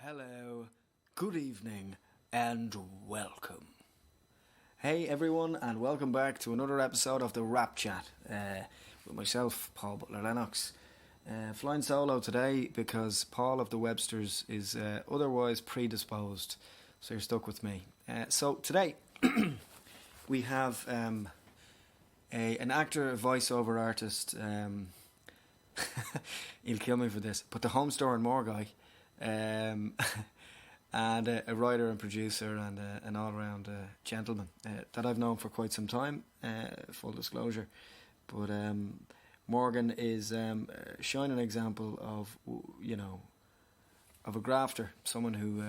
Hello, good evening, and welcome. Hey everyone, and welcome back to another episode of the WrapChat with myself, Paul Butler Lennox. Flying solo today because Paul of the Websters is otherwise predisposed, so you're stuck with me. So today we have an actor, a voiceover artist. He'll kill me for this, but the home store and more guy. And a writer and producer and an all-round gentleman that I've known for quite some time, full disclosure. But Morgan is a shining example of, of a grafter, someone who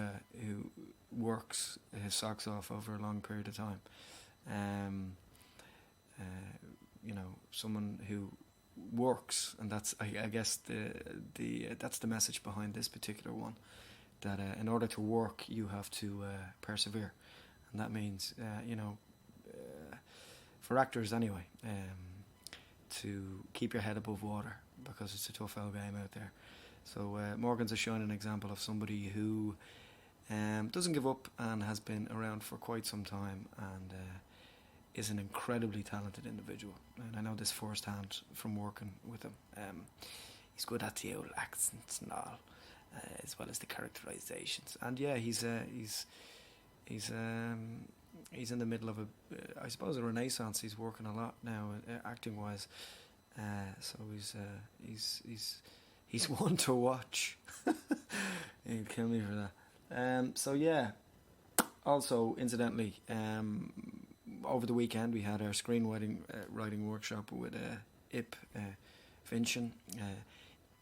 works his socks off over a long period of time. Someone who works, and that's I guess that's the message behind this particular one, that in order to work you have to persevere, and that means for actors anyway, to keep your head above water, because it's a tough old game out there. So Morgan's a shining example of somebody who doesn't give up and has been around for quite some time, and is an incredibly talented individual, and I know this firsthand from working with him. He's good at the old accents and all, as well as the characterizations. And yeah, he's in the middle of I suppose a renaissance. He's working a lot now, acting wise. So he's one to watch. He'd kill me for that. So yeah. Also, incidentally, over the weekend we had our screenwriting workshop with Ip Vinchin,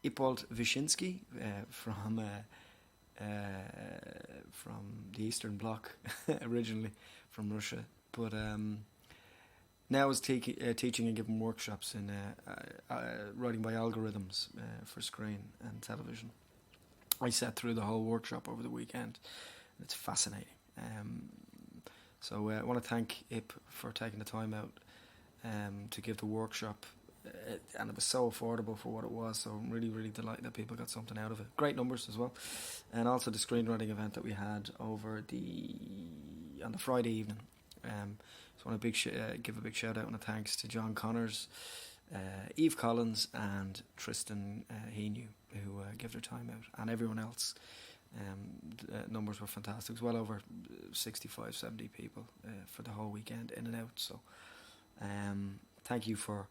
Ippold Wyszynski from the Eastern Bloc, originally from Russia, but now is teaching and giving workshops in writing by algorithms for screen and television. I sat through the whole workshop over the weekend. It's fascinating. So I want to thank Ip for taking the time out to give the workshop, and it was so affordable for what it was, so I'm really, really delighted that people got something out of it. Great numbers as well. And also the screenwriting event that we had on the Friday evening. So I want to give a big shout out and a thanks to John Connors, Eve Collins and Tristan Henu, who gave their time out, and everyone else. The numbers were fantastic. It was well over 65, 70 people for the whole weekend, in and out. So thank you for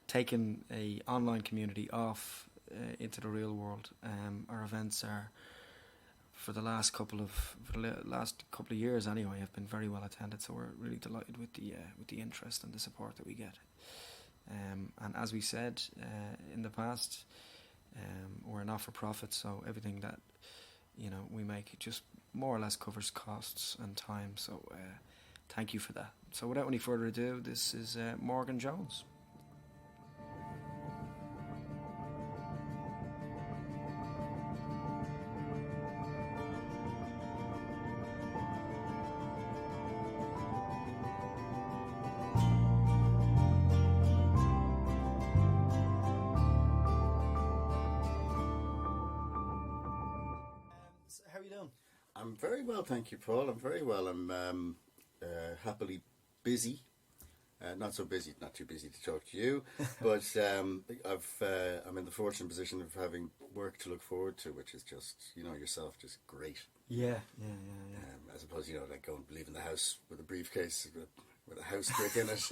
taking a online community off into the real world. Our events are, for the last couple of years anyway, have been very well attended, so we're really delighted with the interest and the support that we get. And as we said in the past, we're a not-for-profit, so everything that we make just more or less covers costs and time, so thank you for that. So without any further ado, this is Morgan Jones. How are you doing? I'm very well, thank you, Paul. I'm very well. I'm happily busy. Not so busy, not too busy to talk to you, but I'm in the fortunate position of having work to look forward to, which is just, yourself, just great. Yeah. As opposed, like going leaving the house with a briefcase with a house brick in it.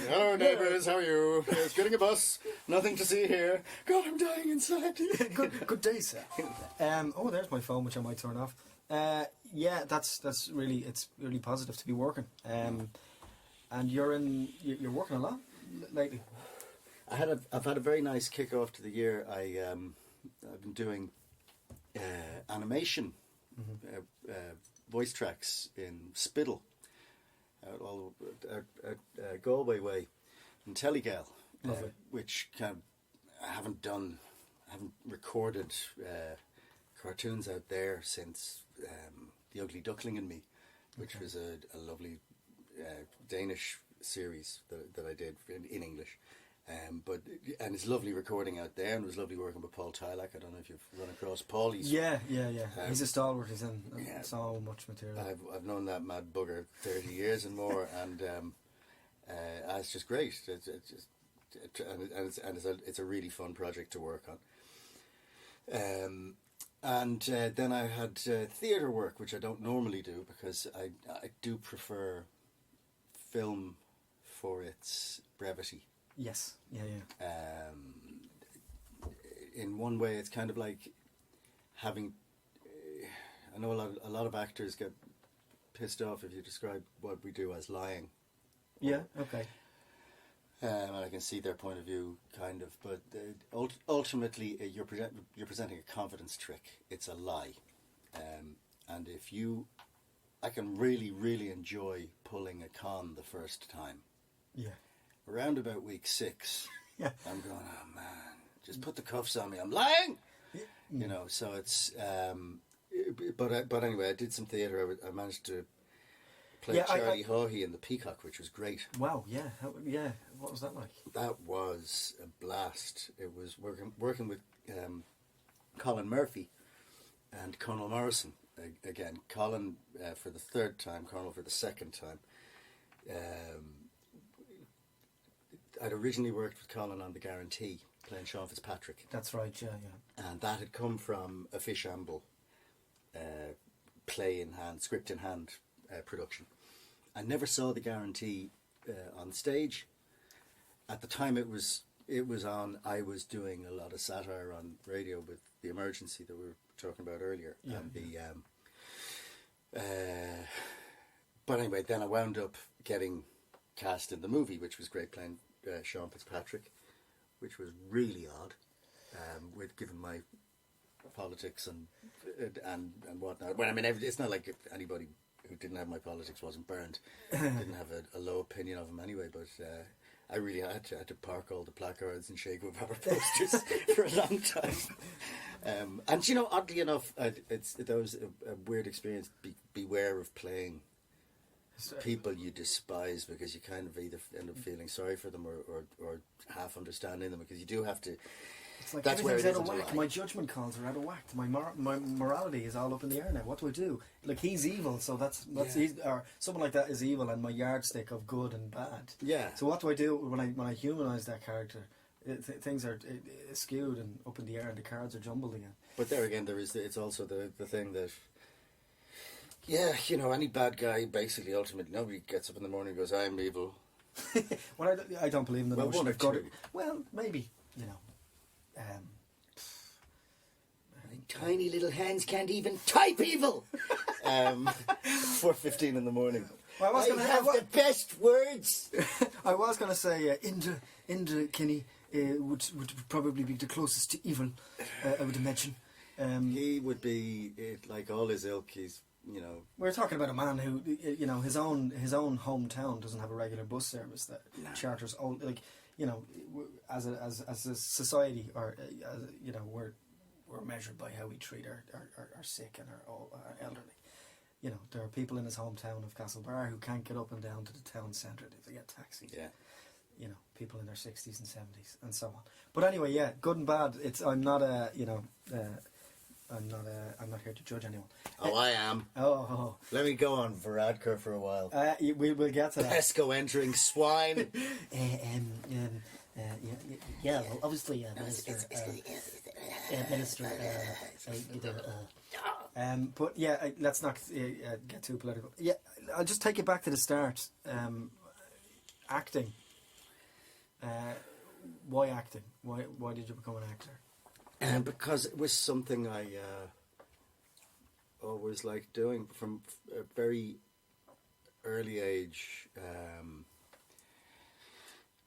Hello, neighbours, how are you? Yes, getting a bus. Nothing to see here. God, I'm dying inside. Good day, sir. There's my phone, which I might turn off. That's really, it's really positive to be working. And you're working a lot lately. I've had a very nice kick-off to the year. I've been doing animation, voice tracks in Spiddle, out Galway way, in Tellygal, which I haven't recorded cartoons out there since The Ugly Duckling and Me, which was a lovely Danish series that I did in English, And it's lovely recording out there, and it was lovely working with Paul Tylack. I don't know if you've run across Paul. He's He's a stalwart. He's in so much material. I've known that mad bugger 30 years and more, and it's just great. It's a really fun project to work on. Then I had theatre work, which I don't normally do because I do prefer film for its brevity. Yes, In one way, it's kind of like having. I know a lot of actors get pissed off if you describe what we do as lying. Yeah. Okay. And I can see their point of view, kind of, but ultimately, you're presenting a confidence trick. It's a lie, and I can really, really enjoy pulling a con the first time. Yeah. Around about week 6, yeah, I'm going, oh man, just put the cuffs on me. I'm lying, you know. So it's, but anyway, I did some theatre. I managed to play Charlie Haughey in The Peacock, which was great. Wow, yeah, what was that like? That was a blast. It was working with Colin Murphy and Conal Morrison again. Colin for the third time, Conal for the second time. I'd originally worked with Colin on The Guarantee, playing Sean Fitzpatrick. That's right, yeah. And that had come from a Fish Amble play in hand, script in hand production. I never saw The Guarantee on stage. At the time it was on, I was doing a lot of satire on radio with The Emergency that we were talking about earlier. Yeah, and but anyway, then I wound up getting cast in the movie, which was great, playing Sean Fitzpatrick, which was really odd, with given my politics and whatnot. Well, I mean, it's not like anybody who didn't have my politics wasn't burned. Didn't have a low opinion of him anyway, but I really had to park all the placards and shake with our posters for a long time. And you know, oddly enough, that was a weird experience. Beware of playing people you despise, because you kind of either end up feeling sorry for them or half understanding them, because you do have to. It's like that's where it is out of whack. My judgment calls are out of whack. My morality is all up in the air now. What do I do? Like, he's evil, so that's or someone like that is evil, and my yardstick of good and bad. Yeah. So what do I do when I humanise that character? Things are skewed and up in the air, and the cards are jumbled again. But there again, it's also the thing that. Yeah, you know, any bad guy, basically, ultimately, nobody gets up in the morning and goes, I'm evil. Well, I don't believe in the notion of God. Two. Well, maybe, you know. Tiny little hands can't even type evil! 4:15 in the morning. Well, I have the best words! I was going to say, Inda Kinney would probably be the closest to evil, I would imagine. He would be, like all his ilk, he's, you know... We're talking about a man who, you know, his own hometown doesn't have a regular bus service that charters all, like, you know, as a society, or you know, we're measured by how we treat our sick and our elderly. You know, there are people in his hometown of Castlebar who can't get up and down to the town centre if they get taxis. Yeah. You know, people in their 60s and 70s and so on. But anyway, yeah, good and bad. I'm not here to judge anyone. Oh, I am. Oh. Let me go on Varadkar for a while. We'll get to that. Pesco entering swine. Well, obviously, Minister, but yeah, let's not get too political. Yeah, I'll just take it back to the start. Acting. Why acting? Why did you become an actor? Because it was something I always liked doing from a very early age.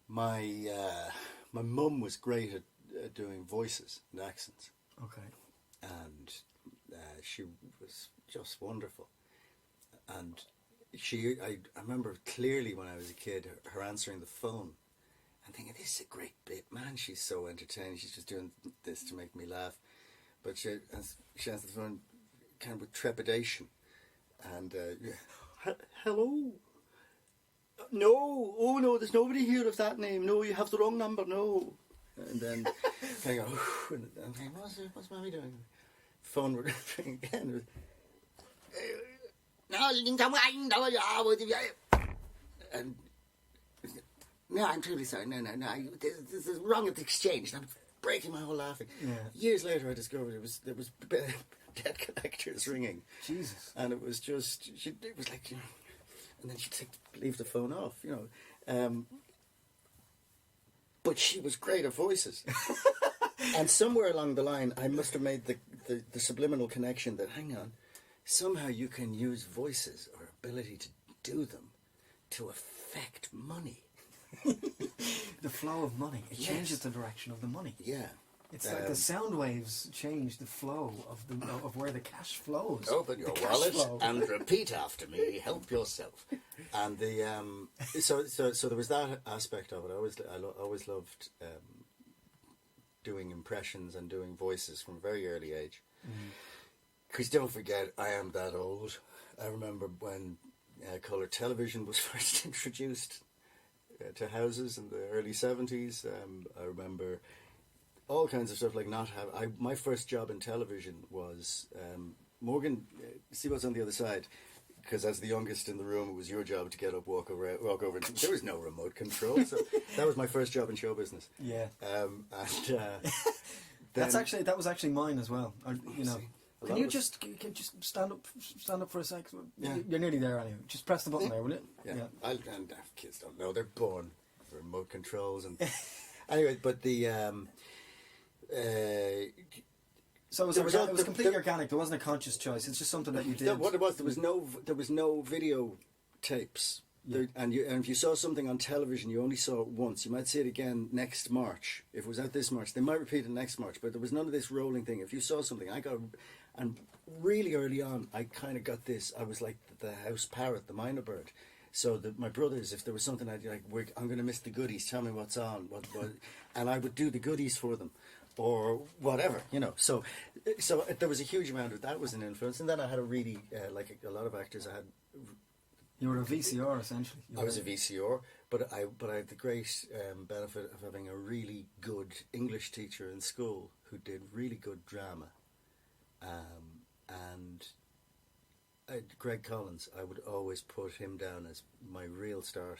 My mum was great at doing voices and accents. Okay. And she was just wonderful. And I remember clearly when I was a kid, her answering the phone and thinking, this is a great bit, man, she's so entertaining, she's just doing this to make me laugh. But she answered the phone kind of with trepidation. And, hello, no, oh no, there's nobody here of that name. No, you have the wrong number. No. And then kind of go, and I'm thinking, what's Mommy doing? Phone would ring again. And no, I'm truly sorry. No. This is wrong at the exchange. I'm breaking my whole laughing. Yeah. Years later, I discovered there was debt collectors ringing. Jesus. And it was just it was like, and then she'd leave the phone off, But she was great at voices. And somewhere along the line, I must have made the subliminal connection that, hang on, somehow you can use voices or ability to do them to affect money. The flow of money. It Yes. changes the direction of the money. Yeah. It's like the sound waves change the flow of where the cash flows. Open your wallet and repeat after me. Help yourself. And the so there was that aspect of it. I always loved doing impressions and doing voices from a very early age. Because don't forget, I am that old. I remember when colour television was first introduced to houses in the early 70s. I remember all kinds of stuff like my first job in television was Morgan. See what's on the other side, because as the youngest in the room, it was your job to get up, walk over. There was no remote control, so that was my first job in show business. Yeah, that was actually mine as well. Can you just stand up for a sec? Yeah. You're nearly there anyway. Just press the button there, will you? Yeah. And kids don't know, they're born with remote controls and anyway. But the so it was completely organic. There wasn't a conscious choice. It's just something that you did. What it was, there was no video tapes. Yeah. And if you saw something on television, you only saw it once. You might see it again next March. If it was out this March, they might repeat it next March. But there was none of this rolling thing. If you saw something, and really early on, I kind of got this. I was like the house parrot, the minor bird. So my brothers, if there was something I'd like, I'm going to miss the goodies. Tell me what's on, what, and I would do the goodies for them, or whatever, So there was a huge amount of that was an influence. And then I had a really like a lot of actors. You were a VCR essentially. I was a VCR, but I had the great benefit of having a really good English teacher in school who did really good drama, and Greg Collins. I would always put him down as my real start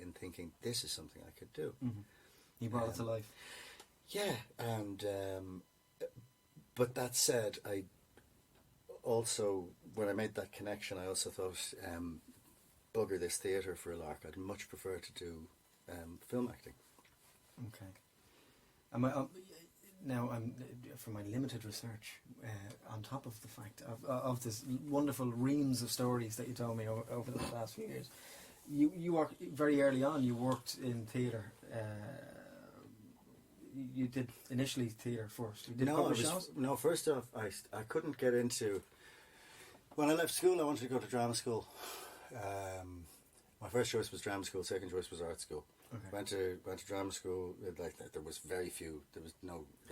in thinking this is something I could do. Mm-hmm. He brought it to life. Yeah, and but that said, I also, when I made that connection, I also thought, bugger this theatre for a lark. I'd much prefer to do film acting. Okay. Now, from my limited research, on top of the fact of this wonderful reams of stories that you told me over the last few years, you worked very early on. You worked in theatre. You did initially theatre first. You did shows? No, first off, I couldn't get into. When I left school, I wanted to go to drama school. My first choice was drama school. Second choice was art school. Okay. Went to drama school. Like there was very few. There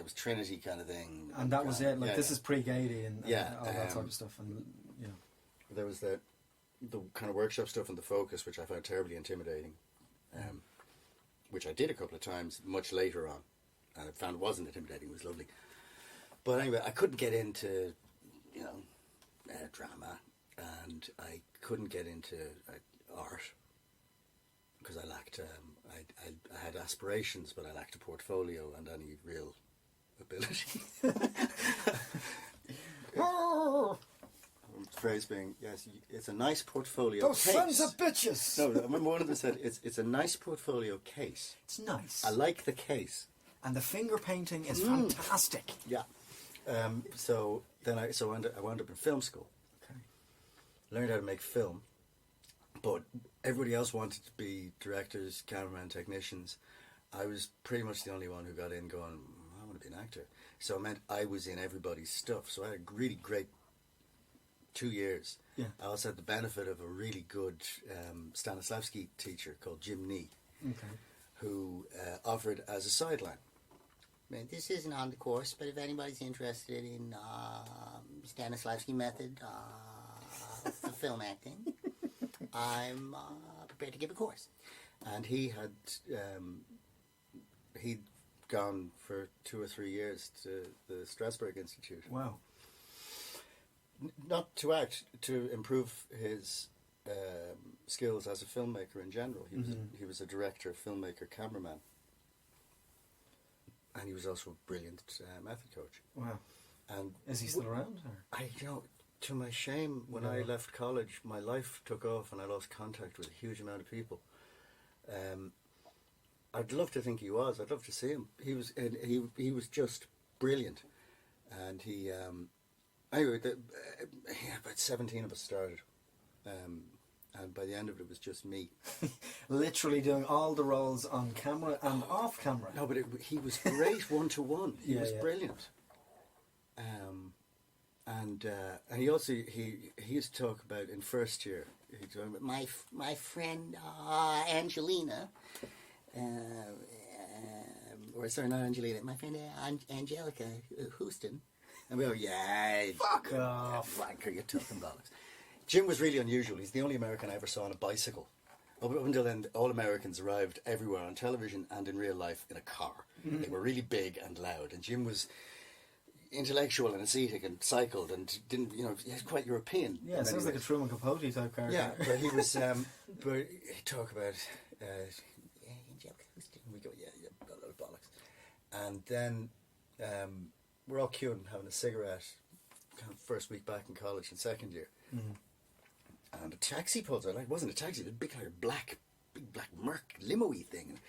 was Trinity kind of thing. And that was it. Like this is pre-Gady and all that sort of stuff. And there was the kind of workshop stuff and the focus, which I found terribly intimidating. Which I did a couple of times much later on, and I found it wasn't intimidating. It was lovely. But anyway, I couldn't get into drama, and I couldn't get into art because I lacked. I had aspirations, but I lacked a portfolio and any real ability. Phrase being, yes, it's a nice portfolio. Those case. sons of bitches. No, I remember one of them said it's a nice portfoldio case. It's nice. I like the case, and the finger painting is fantastic. Yeah. So then I wound up in film school. Okay. Learned how to make film, but everybody else wanted to be directors, cameramen, technicians. I was pretty much the only one who got in going, I want to be an actor. So it meant I was in everybody's stuff. So I had a really great 2 years. Yeah. I also had the benefit of a really good Stanislavski teacher called Jim Nee, who offered as a sideline. This isn't on the course, but if anybody's interested in Stanislavski method for film acting, I'm prepared to give a course. And he had he'd gone for 2 or 3 years to the Strasbourg Institute. Wow. Not to act, to improve his skills as a filmmaker in general. He was a director, filmmaker, cameraman. And he was also a brilliant method coach. Wow. And Is he still around? Or? To my shame, when I left college, my life took off and I lost contact with a huge amount of people. I'd love to think he was. I'd love to see him. He was just brilliant. And he, anyway, about 17 of us started. And by the end of it, it was just me. Literally doing all the roles on camera and off camera. No, but he was great one-to-one. He was brilliant. And he also he used to talk about in first year. My friend Angelina, or sorry, not Angelina. My friend Angelica Houston. And we go, yeah, Fuck off. Wanker, you're talking bollocks. Jim was really unusual. He's the only American I ever saw on a bicycle. Up until then, all Americans arrived everywhere on television and in real life in a car. Mm-hmm. They were really big and loud. And Jim was intellectual and ascetic and cycled and didn't, he was quite European. Yeah, sounds like a Truman Capote type character. Yeah, but he was, but he'd talk about, Angelica Houston. we go, yeah, a lot of bollocks. And then we're all queuing having a cigarette, kind of first week back in college in second year. Mm-hmm. And a taxi pulls out. It wasn't a taxi, it was a big kind of big black Merc limo-y thing. And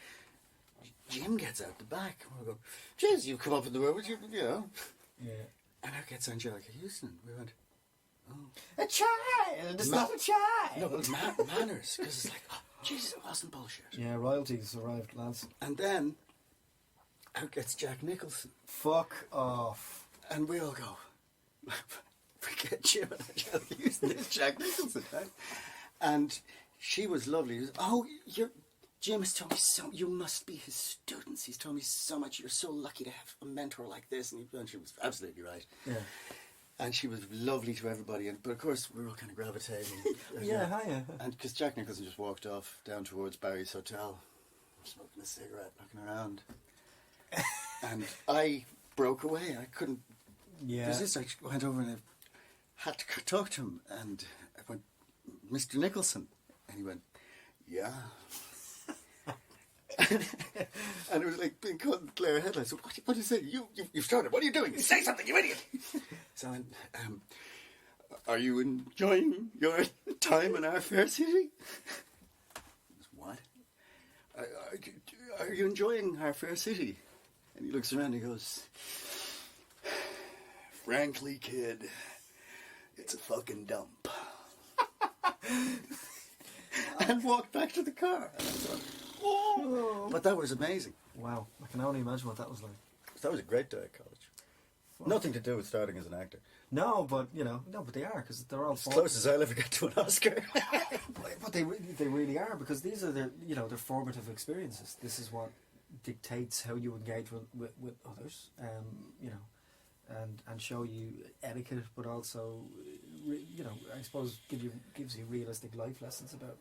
Jim gets out the back. And we go, "Jeez, you've come up in the road, you know." Yeah. And out gets Angelica Houston. We went, "Oh, a child! It's not a child!" No, but manners, because it's like, oh, Jesus, it wasn't bullshit. Yeah, royalties arrived, lads. And then out gets Jack Nicholson. Fuck off. And we all go, forget Jim and Angelica Houston, it's Jack Nicholson, right? And she was lovely. She was, "Oh, Jim has told me so. You must be his students. He's told me so much. You're so lucky to have a mentor like this." And she was absolutely right. Yeah. And she was lovely to everybody. But of course, we were all kind of gravitating. Yeah, hiya. And because Jack Nicholson just walked off down towards Barry's hotel, smoking a cigarette, looking around. And I broke away. I couldn't. Yeah. I went over and I had to talk to him. And I went, "Mr. Nicholson." And he went, "Yeah." And it was like being caught in glare headlights. What is it? You've started. What are you doing? Say something, you idiot! So I went, "Are you enjoying your time in our fair city?" "What? Are you enjoying our fair city?" And he looks around and he goes, "Frankly, kid, it's a fucking dump." And walked back to the car. And I thought, oh. But that was amazing. Wow, I can only imagine what that was like. That was a great day at college. Well, nothing to do with starting as an actor. No, but but they are, because they're all as close as I'll ever get to an Oscar. But they really are, because these are their their formative experiences. This is what dictates how you engage with others. And show you etiquette, but also I suppose gives you realistic life lessons about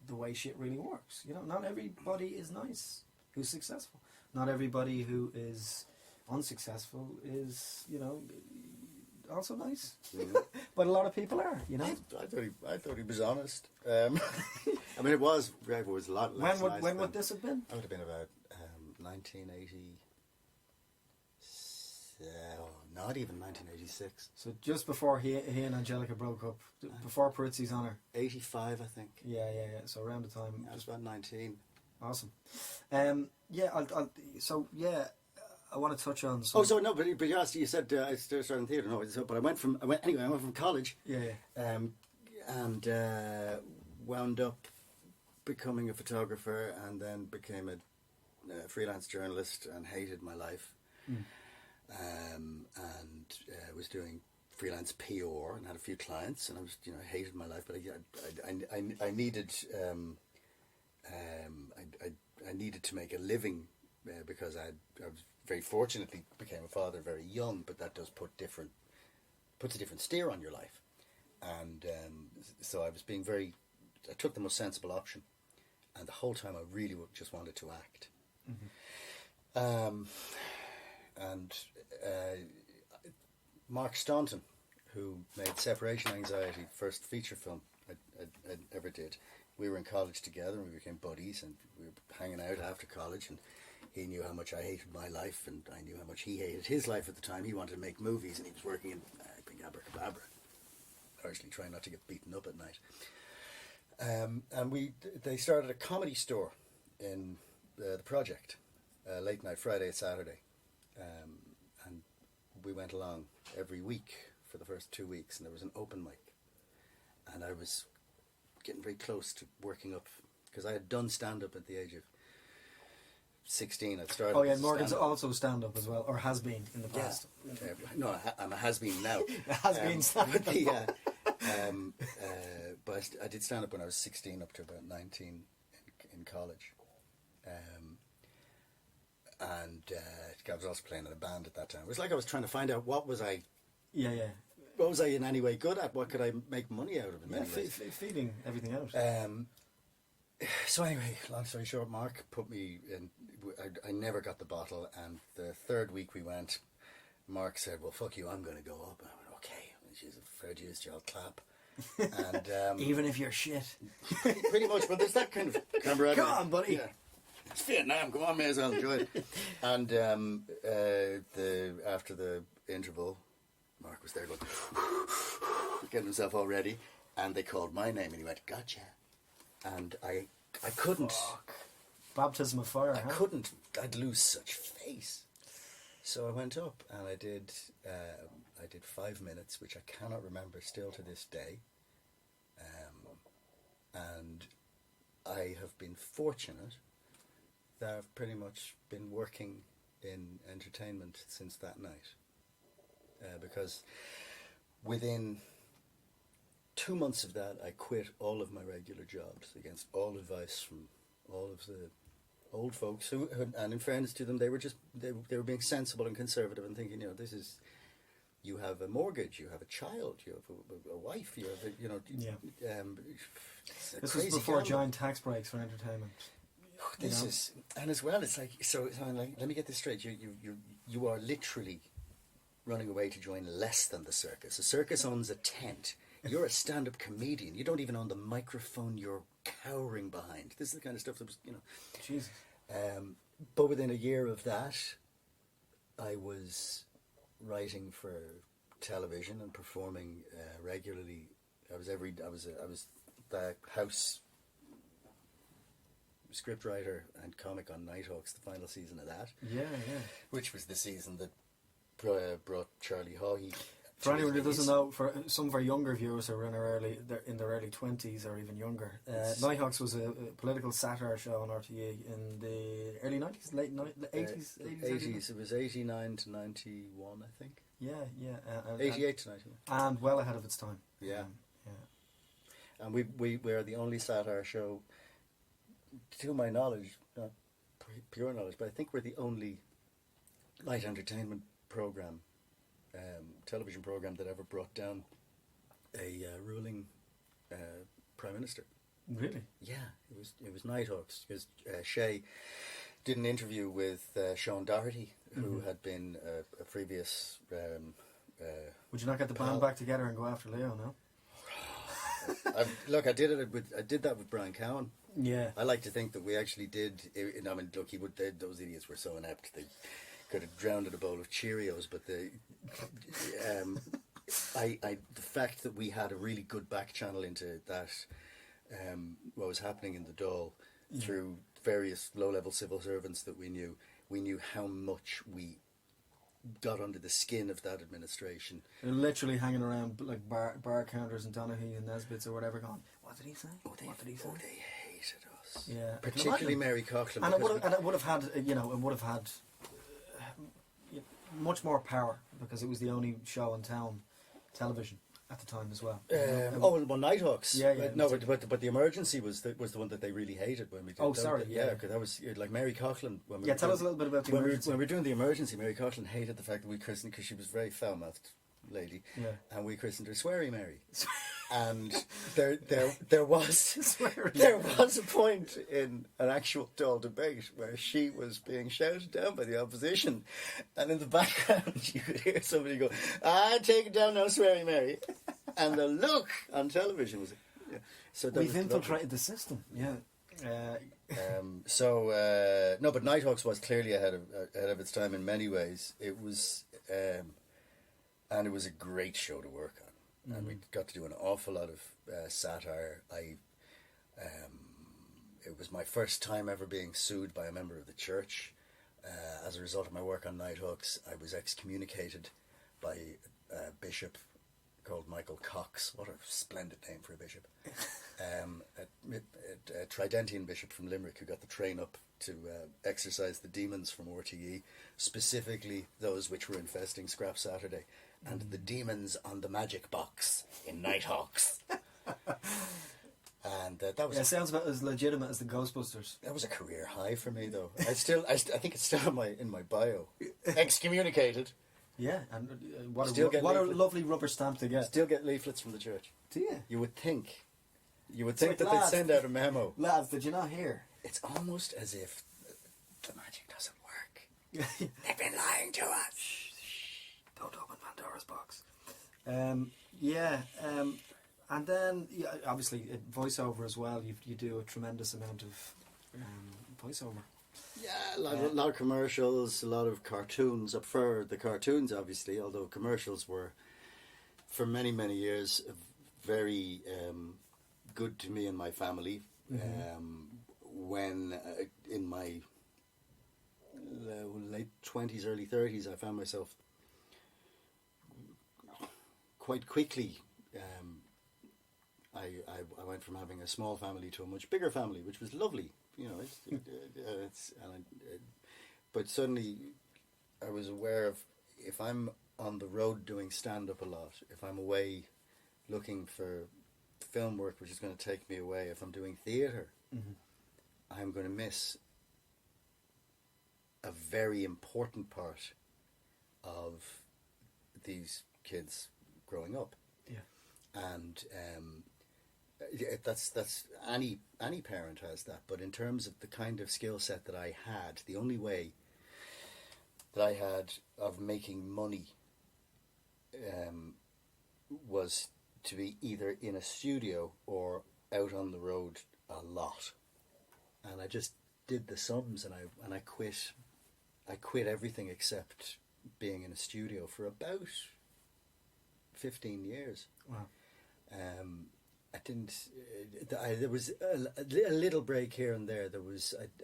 the way shit really works. Not everybody is nice who's successful. Not everybody who is unsuccessful is also nice. Mm-hmm. But a lot of people are. I thought he was honest. I mean, it was a lot less. When would this have been? That would have been about 1980. Not even 1986. So just before he and Angelica broke up, before Parizzi's Honour. 85, I think. Yeah. So around the time. I was about 19. Awesome. I want to touch on. But you said I started in theatre. No, but I went from college. Yeah. And wound up becoming a photographer, and then became a freelance journalist, and hated my life. Mm. Was doing freelance PR and had a few clients, and I was, hated my life, but I needed, I needed to make a living because I was very fortunately became a father very young, but that does puts a different steer on your life, and so I was being very took the most sensible option, and the whole time I really just wanted to act. And Mark Staunton, who made Separation Anxiety, first feature film I ever did. We were in college together and we became buddies, and we were hanging out after college, and he knew how much I hated my life and I knew how much he hated his life at the time. He wanted to make movies and he was working in Big Abracadabra, largely trying not to get beaten up at night. And they started a comedy store in the project, late night Friday, Saturday. And we went along every week for the first 2 weeks, and there was an open mic. And I was getting very close to working up, because I had done stand-up at the age of 16. I'd started. Oh yeah, Morgan's also stand-up as well, or has been in the past. Yeah. No, I'm a has-been now. Has-been stand-up. But I did stand-up when I was 16 up to about 19 in college. And I was also playing in a band at that time. It was like I was trying to find out what was I in any way good at? What could I make money out of in many ways? Feeding everything out. So anyway, long story short, Mark put me in. I never got the bottle, and the third week we went, Mark said, "Well, fuck you, I'm going to go up." And I went, "Okay." And she's a fair dues, I'll clap. And even if you're shit. pretty much, but there's that kind of camaraderie. Come on, buddy. Yeah. It's Vietnam, come on, may as well enjoy it. And after the interval, Mark was there going, getting himself all ready, and they called my name, and he went, "Gotcha." And I couldn't. Fuck. Baptism of fire. I couldn't. I'd lose such face. So I went up and I did 5 minutes, which I cannot remember still to this day. And I have been fortunate that I've pretty much been working in entertainment since that night. Because within 2 months of that, I quit all of my regular jobs against all advice from all of the old folks who, and in fairness to them, they were being sensible and conservative and thinking, you have a mortgage, you have a child, you have a wife, you have This was before giant tax breaks for entertainment. This is, and as well, it's like, so I'm like, let me get this straight. You are literally running away to join less than the circus. A circus owns a tent. You're a stand-up comedian. You don't even own the microphone you're cowering behind. This is the kind of stuff that was, Jesus. But within a year of that, I was writing for television and performing regularly. I was the house scriptwriter and comic on Nighthawks, the final season of that. Yeah. Which was the season that brought Charlie Haughey. For anyone who doesn't know, for some of our younger viewers who are in their early 20s or even younger, Nighthawks was a political satire show on RTE in the early 90s, late 80s? 80s. It was 89 to 91, I think. Yeah. 88 to 91. And well ahead of its time. Yeah. And we're the only satire show, to my knowledge, not pure knowledge, but I think we're the only light entertainment program, television program that ever brought down a ruling prime minister. Really? Yeah, it was Nighthawks, because Shay did an interview with Sean Doherty, who had been a previous. Would you not get the band back together and go after Leo? No. Look, I did that with Brian Cowan. Yeah. I like to think that we actually did. I mean, look, those idiots were so inept they could have drowned in a bowl of Cheerios. But the fact that we had a really good back channel into that, what was happening in the Dáil through various low-level civil servants that we knew how much we got under the skin of that administration. They're literally hanging around like bar counters and Donaghy and Nesbitt's or whatever, going, "What did he say? What did he say?" Oh, they hated us. Yeah, particularly Mary Coughlin. And it would have had much more power because it was the only show in town television at the time as well. Nighthawks. Yeah. No, but the Emergency was the one that they really hated when we did. Oh, sorry. Yeah, because that was like Mary Coughlin. Tell us a little bit about the Emergency. When we were doing the Emergency, Mary Coughlin hated the fact that we christened, because she was a very foul-mouthed lady. Yeah. And we christened her Sweary Mary. And there was a point in an actual Dáil debate where she was being shouted down by the opposition, and in the background you could hear somebody go, take it down, no swearing, Mary. And the look on television was, so we've infiltrated the system. Yeah. No, but Nighthawks was clearly ahead of its time in many ways. It was, and it was a great show to work on. And we got to do an awful lot of satire. It was my first time ever being sued by a member of the church. As a result of my work on Nighthawks, I was excommunicated by a bishop called Michael Cox. What a splendid name for a bishop. A Tridentian bishop from Limerick who got the train up to exorcise the demons from RTE, specifically those which were infesting Scrap Saturday, and the demons on the magic box in Nighthawks. And that was... Yeah, it sounds about as legitimate as the Ghostbusters. That was a career high for me, though. I think it's still in my bio. Excommunicated. Yeah, and what a lovely rubber stamp to get. Still get leaflets from the church. Do you? You would think like, that they'd send out a memo. Lads, did you not hear? It's almost as if the magic doesn't work. They've been lying to us. Shh. Don't open Pandora's box. And then obviously voiceover as well. You do a tremendous amount of voiceover. Yeah, a lot of commercials, a lot of cartoons. I prefer the cartoons, obviously, although commercials were, for many, many years, very good to me and my family. When in my late 20s, early 30s, I found myself quite quickly... I went from having a small family to a much bigger family, which was lovely. You know, but suddenly I was aware of, if I'm on the road doing stand-up a lot, if I'm away looking for film work which is going to take me away, if I'm doing theatre, I'm going to miss a very important part of these kids growing up. Yeah. And that's any parent has that, but in terms of the kind of skill set that I had, the only way that I had of making money was to be either in a studio or out on the road a lot, and I just did the sums, and I quit everything except being in a studio for about 15 years. Wow. I didn't. There was a little break here and there.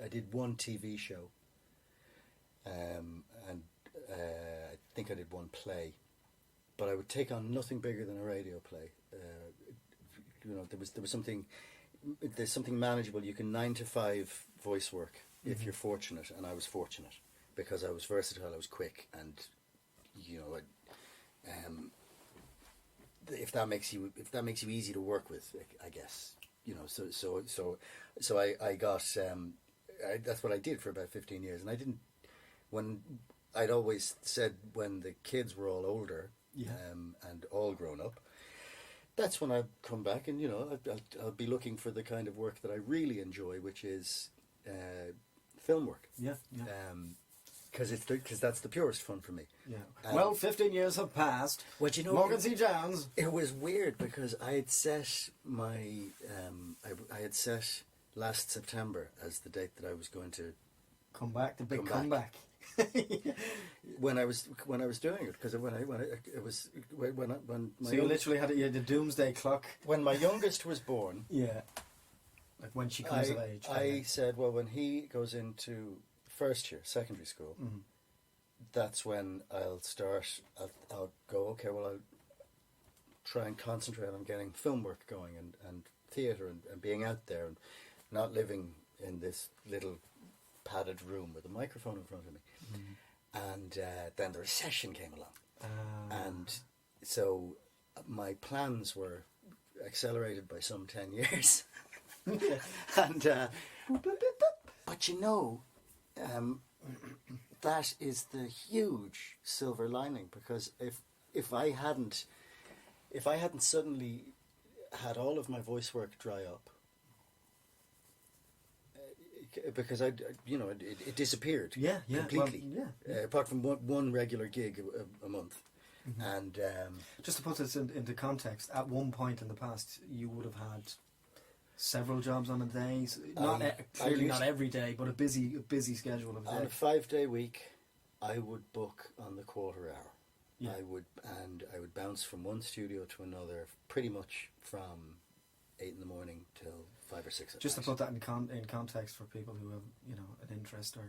I did one TV show, and I think I did one play, but I would take on nothing bigger than a radio play. There was something. There's something manageable. You can 9 to 5 voice work if you're fortunate, and I was fortunate because I was versatile. I was quick, and if that makes you easy to work with, I guess, so I got that's what I did for about 15 years, and I didn't, when I'd always said when the kids were all older, and all grown up, that's when I'd come back, and I'll be looking for the kind of work that I really enjoy, which is film work. Because that's the purest fun for me. Yeah. 15 years have passed. Well, Morgan C. Jones. It was weird because I had set I had set last September as the date that I was going to come back. The big comeback. when I was doing it, because when my you literally had a doomsday clock. When my youngest was born. Yeah. Like when she comes of age. I said, well, when he goes into first year, secondary school, that's when I'll go, okay, well, I'll try and concentrate on getting film work going and theatre and being out there and not living in this little padded room with a microphone in front of me. And then the recession came along. And so my plans were accelerated by some 10 years. And but that is the huge silver lining, because if I hadn't suddenly had all of my voice work dry up. Because it disappeared. Completely. Apart from one regular gig a month, and just to put this into context, at one point in the past, you would have had several jobs on a day. Clearly not every day, but a busy schedule of a day. On a 5-day week, I would book on the quarter hour. Yeah. I would bounce from one studio to another, pretty much from 8 in the morning till 5 or 6 at Just night. to put that in context for people who have an interest or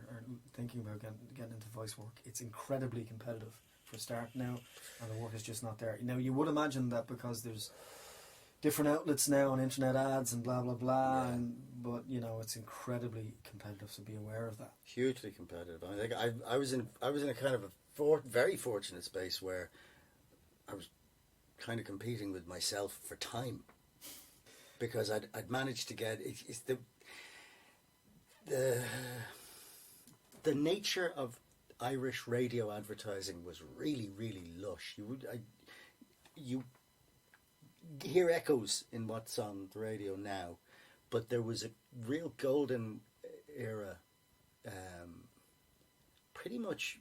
thinking about getting into voice work, it's incredibly competitive for a start now, and the work is just not there. Now you would imagine that because there's different outlets now and internet ads and blah blah blah, but it's incredibly competitive. So be aware of that. Hugely competitive. I think I was in a kind of a very fortunate space where I was kind of competing with myself for time. Because I'd managed to get it's the nature of Irish radio advertising was really, really lush. You hear echoes in what's on the radio now, but there was a real golden era. Pretty much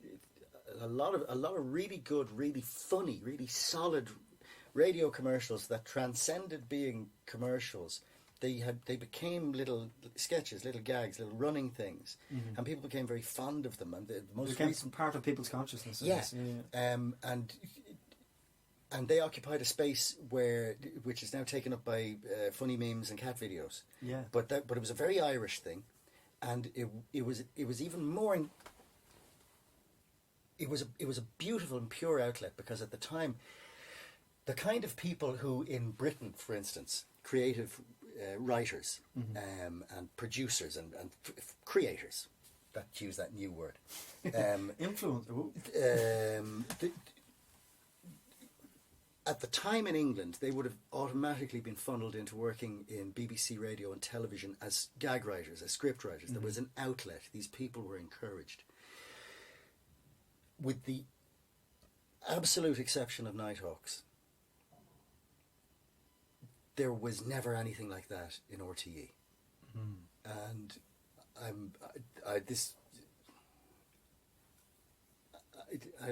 a lot of really good, really funny, really solid radio commercials that transcended being commercials. They became little sketches, little gags, little running things, and people became very fond of them. And the most became part of people's consciousness. And they occupied a space which is now taken up by funny memes and cat videos. Yeah. But it was a very Irish thing, and it was even more. It was a beautiful and pure outlet, because at the time, the kind of people who in Britain, for instance, creative writers and producers and creators, use that new word, influencer. At the time in England, they would have automatically been funneled into working in BBC radio and television as gag writers, as script writers. There was an outlet. These people were encouraged. With the absolute exception of Nighthawks, there was never anything like that in RTE. And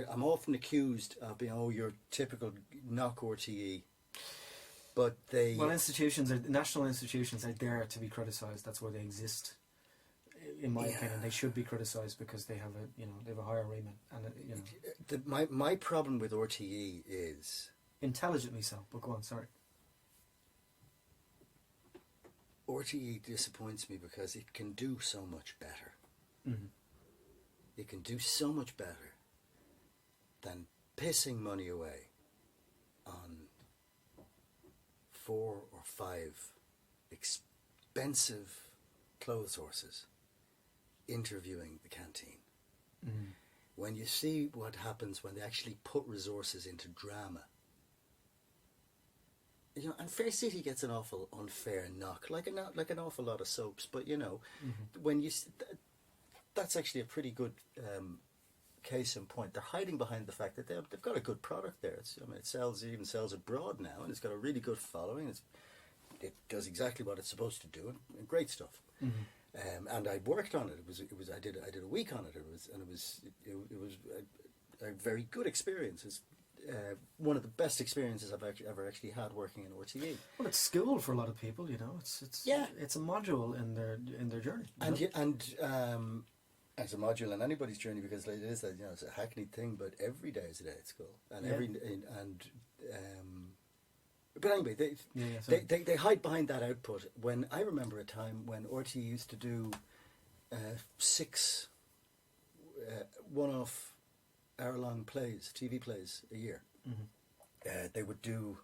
I'm often accused of being, you're typical knock RTE, but national institutions are there to be criticised. That's why they exist. In my opinion, they should be criticised because they have a higher remit, and my problem with RTE is intelligently so. But go on, sorry. RTE disappoints me because it can do so much better. It can do so much better than pissing money away on 4 or 5 expensive clothes horses interviewing the canteen. When you see what happens when they actually put resources into drama, and Fair City gets an awful unfair knock, like an awful lot of soaps. But when you that's actually a pretty good case in point. They're hiding behind the fact that they've got a good product there. It sells abroad now, and it's got a really good following. It does exactly what it's supposed to do, and great stuff. And I worked on it. I did a week on it. It was a very good experience. It's one of the best experiences I've ever actually had working in RTE. Well, it's school for a lot of people, It's a module in their journey. And it's a module in anybody's journey, because it is it's a hackneyed thing, but every day is a day at school, and but anyway, they hide behind that output. When I remember a time when RTE used to do 6 one-off hour-long TV plays a year. They would do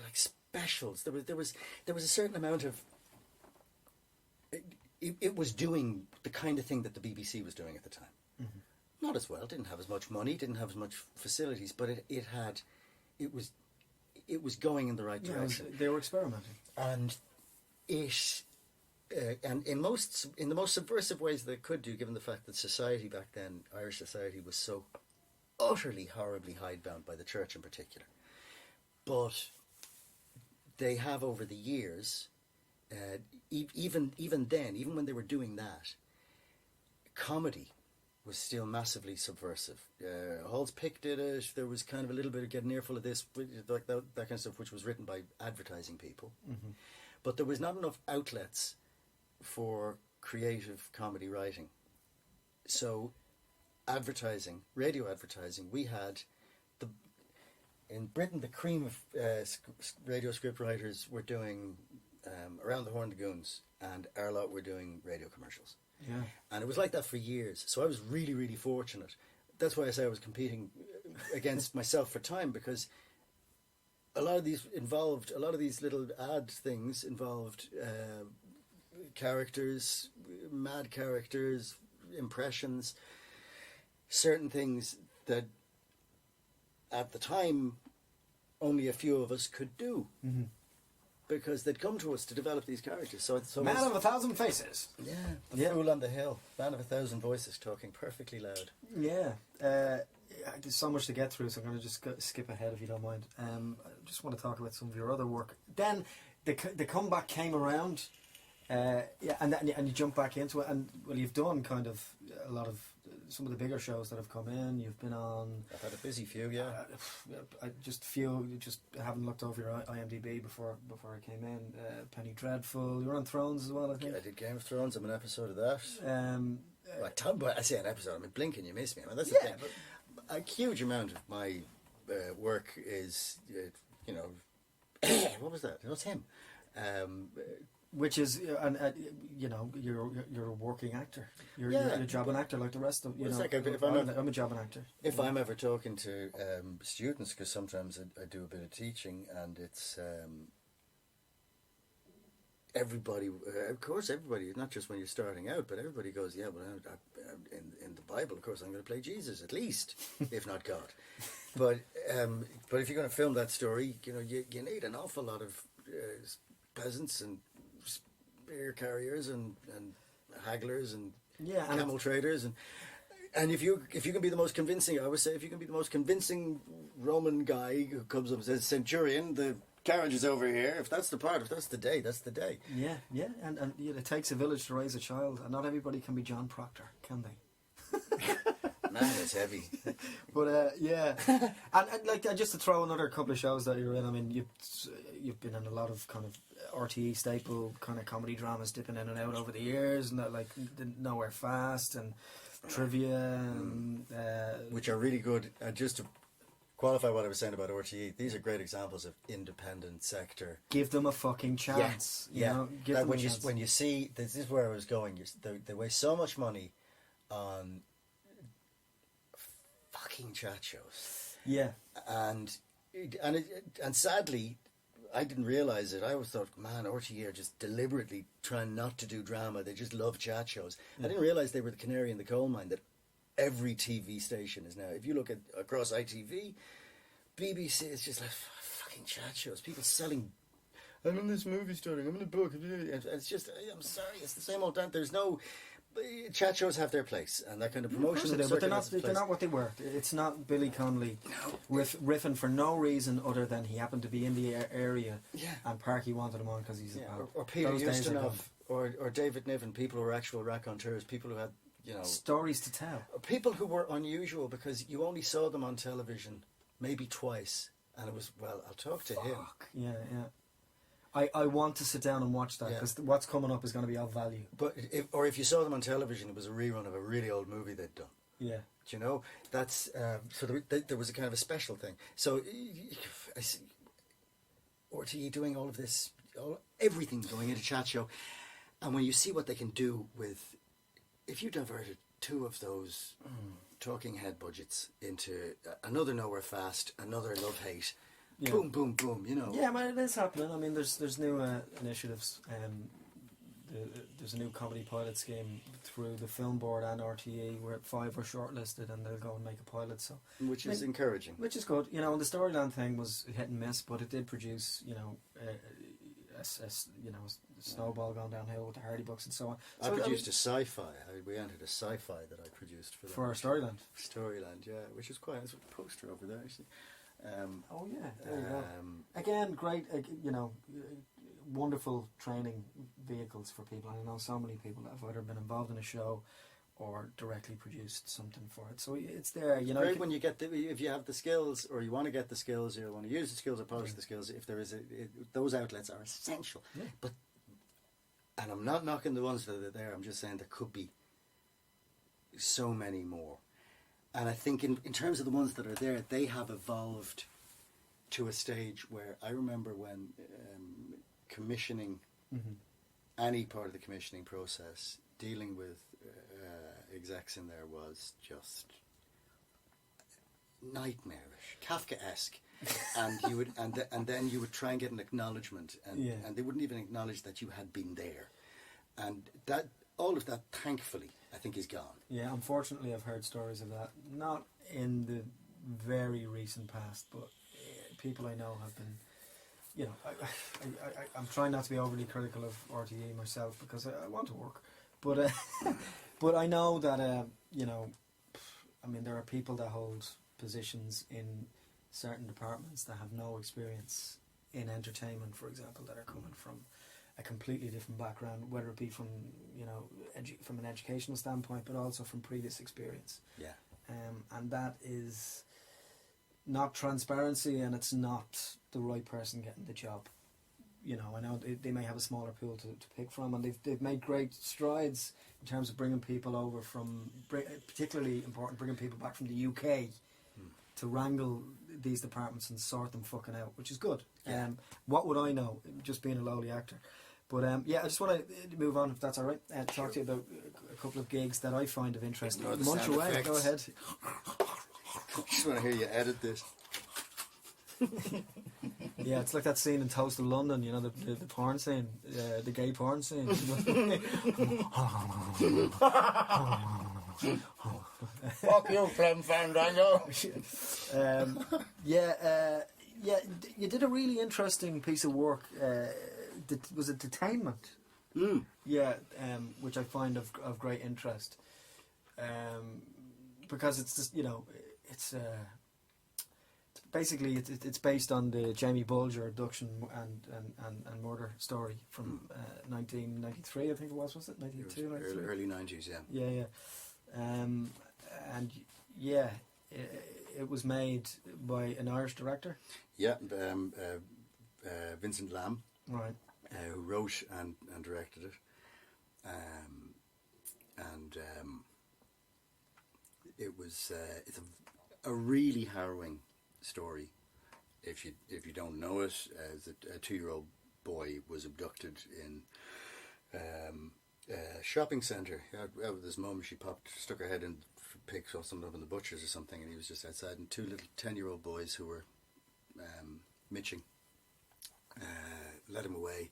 like specials. There was a certain amount of. It was doing the kind of thing that the BBC was doing at the time. Not as well. Didn't have as much money. Didn't have as much facilities. But it was going in the right direction. They were experimenting, and and in the most subversive ways they could do, given the fact that society back then, Irish society, was so utterly, horribly hidebound by the church in particular. but they have over the years, even then, even when they were doing that, comedy was still massively subversive. Hall's Pick did it. There was kind of a little bit of getting earful of this, like that kind of stuff, which was written by advertising people. Mm-hmm. But there was not enough outlets for creative comedy writing. So, advertising, radio advertising, we had in Britain, the cream of radio script writers were doing Around the Horn the Goons, and our lot were doing radio commercials. Yeah. And it was like that for years. So I was really, really fortunate. That's why I say I was competing against myself for time, because a lot of these little ad things involved characters, mad characters, impressions, certain things that at the time only a few of us could do. Mm-hmm. Because they'd come to us to develop these characters. So Man of a Thousand Faces. Yeah, the Fool on the Hill, Man of a Thousand Voices, talking perfectly loud. Yeah, there's so much to get through, so I'm going to just skip ahead if you don't mind. I just want to talk about some of your other work. Then the comeback came around, and you jump back into it, and well, you've done kind of a lot of some of the bigger shows that have come in. You've been on. I've had a busy few, yeah. I just haven't looked over your IMDb before I came in. Penny Dreadful. You were on Thrones as well, I think. I did Game of Thrones. I'm an episode of that. I say an episode. I mean, blinking, you miss me. I mean, that's the thing. A huge amount of my work is, what was that? It was him. Which is, you're a working actor. You're a jobbing actor like the rest of, I'm a jobbing actor. If I'm ever talking to students, because sometimes I do a bit of teaching, and it's everybody, of course, everybody, not just when you're starting out, but everybody goes, yeah, well, in the Bible, of course, I'm going to play Jesus, at least, if not God. But if you're going to film that story, you need an awful lot of peasants and spear carriers and hagglers and camel traders and if you can be the most convincing, I always say, if you can be the most convincing Roman guy who comes up and says, "Centurion, the carriage is over here," if that's the part, if that's the day, that's the day. Yeah, and it takes a village to raise a child, and not everybody can be John Proctor, can they? Man, it's heavy. But and just to throw another couple of shows that you're in. I mean, you've been in a lot of kind of RTE staple kind of comedy dramas, dipping in and out over the years, and like Nowhere Fast and Trivia, and which are really good. Just to qualify what I was saying about RTE, these are great examples of independent sector. Give them a fucking chance. Yeah. Give them a chance. When you see, this is where I was going. They waste so much money on fucking chat shows. Yeah. And sadly, I didn't realise it. I always thought, man, RTE are just deliberately trying not to do drama. They just love chat shows. Yeah. I didn't realise they were the canary in the coal mine that every TV station is now. If you look at across ITV, BBC, it's just like fucking chat shows. People selling, I'm in this movie starting, I'm in a book. It's just, I'm sorry, it's the same old dance. There's no... Chat shows have their place, and that kind of promotion. But they're not what they were. It's not Billy Connolly riffing for no reason other than he happened to be in the area, and Parky wanted him on because he's a pal. Or Peter Ustinov, or David Niven, people who were actual raconteurs, people who had stories to tell, people who were unusual because you only saw them on television maybe twice, and it was, well, I'll talk to him. Yeah. I want to sit down and watch that because what's coming up is going to be of value. But if you saw them on television, it was a rerun of a really old movie they'd done. Yeah. Do you know? That's so there was a kind of a special thing. So I see RTE doing all of this, everything's going into chat show, and when you see what they can do with, if you diverted two of those talking head budgets into another Nowhere Fast, another Love Hate. Yeah. Boom, boom, boom, Yeah, but it is happening. I mean, there's new initiatives. There's a new comedy pilot scheme through the Film Board and RTE where 5 were shortlisted and they'll go and make a pilot. So, which is encouraging. Which is good. And the Storyland thing was hit and miss, but it did produce, a snowball going downhill with the Hardy books and so on. So I produced a sci-fi. We entered a sci-fi that I produced for our Storyland. Storyland, yeah, which is quite. There's a poster over there, actually. Oh yeah, there you go. Again, great, wonderful training vehicles for people. I know so many people that have either been involved in a show or directly produced something for it. So it's there, Great when you get if you have the skills, or you want to get the skills, or you want to use the skills or polish the skills. If there is those outlets are essential. Yeah. But and I'm not knocking the ones that are there. I'm just saying there could be so many more. And I think in terms of the ones that are there, they have evolved to a stage where I remember when commissioning any part of the commissioning process, dealing with execs in there was just nightmarish, Kafkaesque, and you would and then you would try and get an acknowledgement, and they wouldn't even acknowledge that you had been there, and that all of that, thankfully, I think is gone. Yeah, unfortunately, I've heard stories of that. Not in the very recent past, but people I know have been. I'm trying not to be overly critical of RTE myself because I want to work, but but I know that there are people that hold positions in certain departments that have no experience in entertainment, for example, that are coming from a completely different background, whether it be from from an educational standpoint, but also from previous experience. Yeah. And that is not transparency, and it's not the right person getting the job. I know they may have a smaller pool to pick from, and they've made great strides in terms of bringing people over from, particularly important, bringing people back from the UK to wrangle these departments and sort them fucking out, which is good. Yeah. What would I know, just being a lowly actor? But I just want to move on, if that's all right, and talk to you about a couple of gigs that I find of interest. Munch away, effects. go ahead. Just want to hear you edit this. Yeah, it's like that scene in Toast of London, the porn scene, the gay porn scene. Fuck you, Clem Fandango. You did a really interesting piece of work. Was it Detainment? Yeah, which I find of great interest, because it's just it's basically it's based on the Jamie Bulger abduction and murder story from 1993, I think it was it 92, 93? Early 90s, yeah. Yeah. It was made by an Irish director. Yeah, Vincent Lamb, Right. who wrote and directed it, it was it's a really harrowing story. If you don't know it, as a 2-year-old boy was abducted in a shopping centre. Out with his mum, she stuck her head in, picked something up in the butcher's or something, and he was just outside, and 2 little 10-year-old boys who were mitching led him away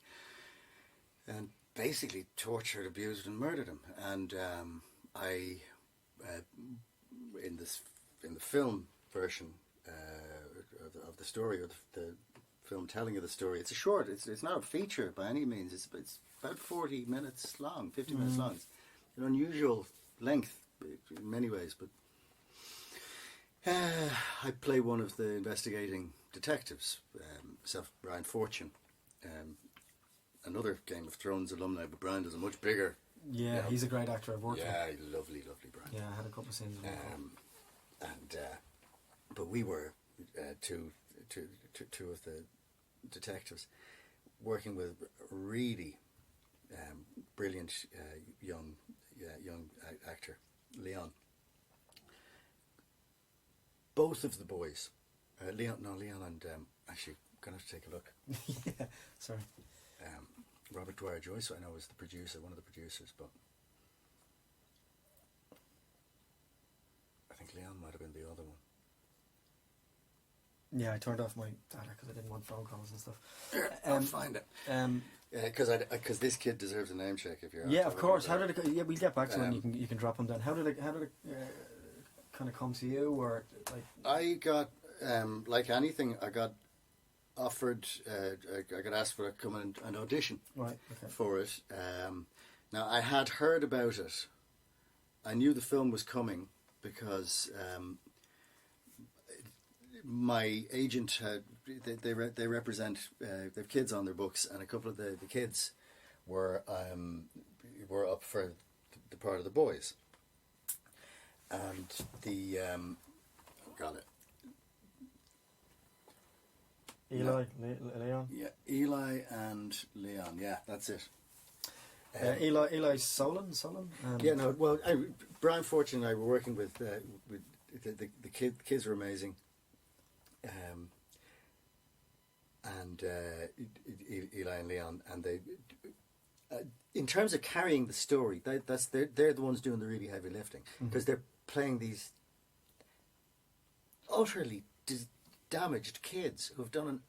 and basically tortured, abused and murdered him. And I in the film version of the story, or the film telling of the story, it's a short, it's not a feature by any means, it's about 40 minutes long, 50 minutes long. It's an unusual length in many ways, but I play one of the investigating detectives, Brian Fortune, another Game of Thrones alumni, but Brian does a much bigger. Yeah, he's a great actor. I've worked with. Yeah, lovely Brian. Yeah, I had a couple of scenes with him. But we were two of the detectives working with really brilliant young actor, Leon. Both of the boys, Leon and actually, I'm gonna have to take a look. Yeah, sorry. Robert Dwyer Joyce, I know, was the producer, one of the producers, but I think Leon might have been the other one. Yeah, I turned off my data because I didn't want phone calls and stuff. I'll find it. Because this kid deserves a name check if you're. Yeah, of course. How did it? Yeah, we'll get back to it and you can drop them down. How did it kind of come to you, or like? I got like anything. I got offered. I got asked for to come and audition. Right. Okay. For it. Now I had heard about it. I knew the film was coming because my agent had they represent their kids on their books, and a couple of the kids were up for the part of the boys, and the got it. Eli, Leon. Yeah, Eli and Leon. Yeah, that's it. Eli Solon. Yeah, no. Well, Brian Fortune and I were working with the kids were amazing, and Eli and Leon, and they, in terms of carrying the story, they're the ones doing the really heavy lifting, because they're playing these utterly damaged kids who have done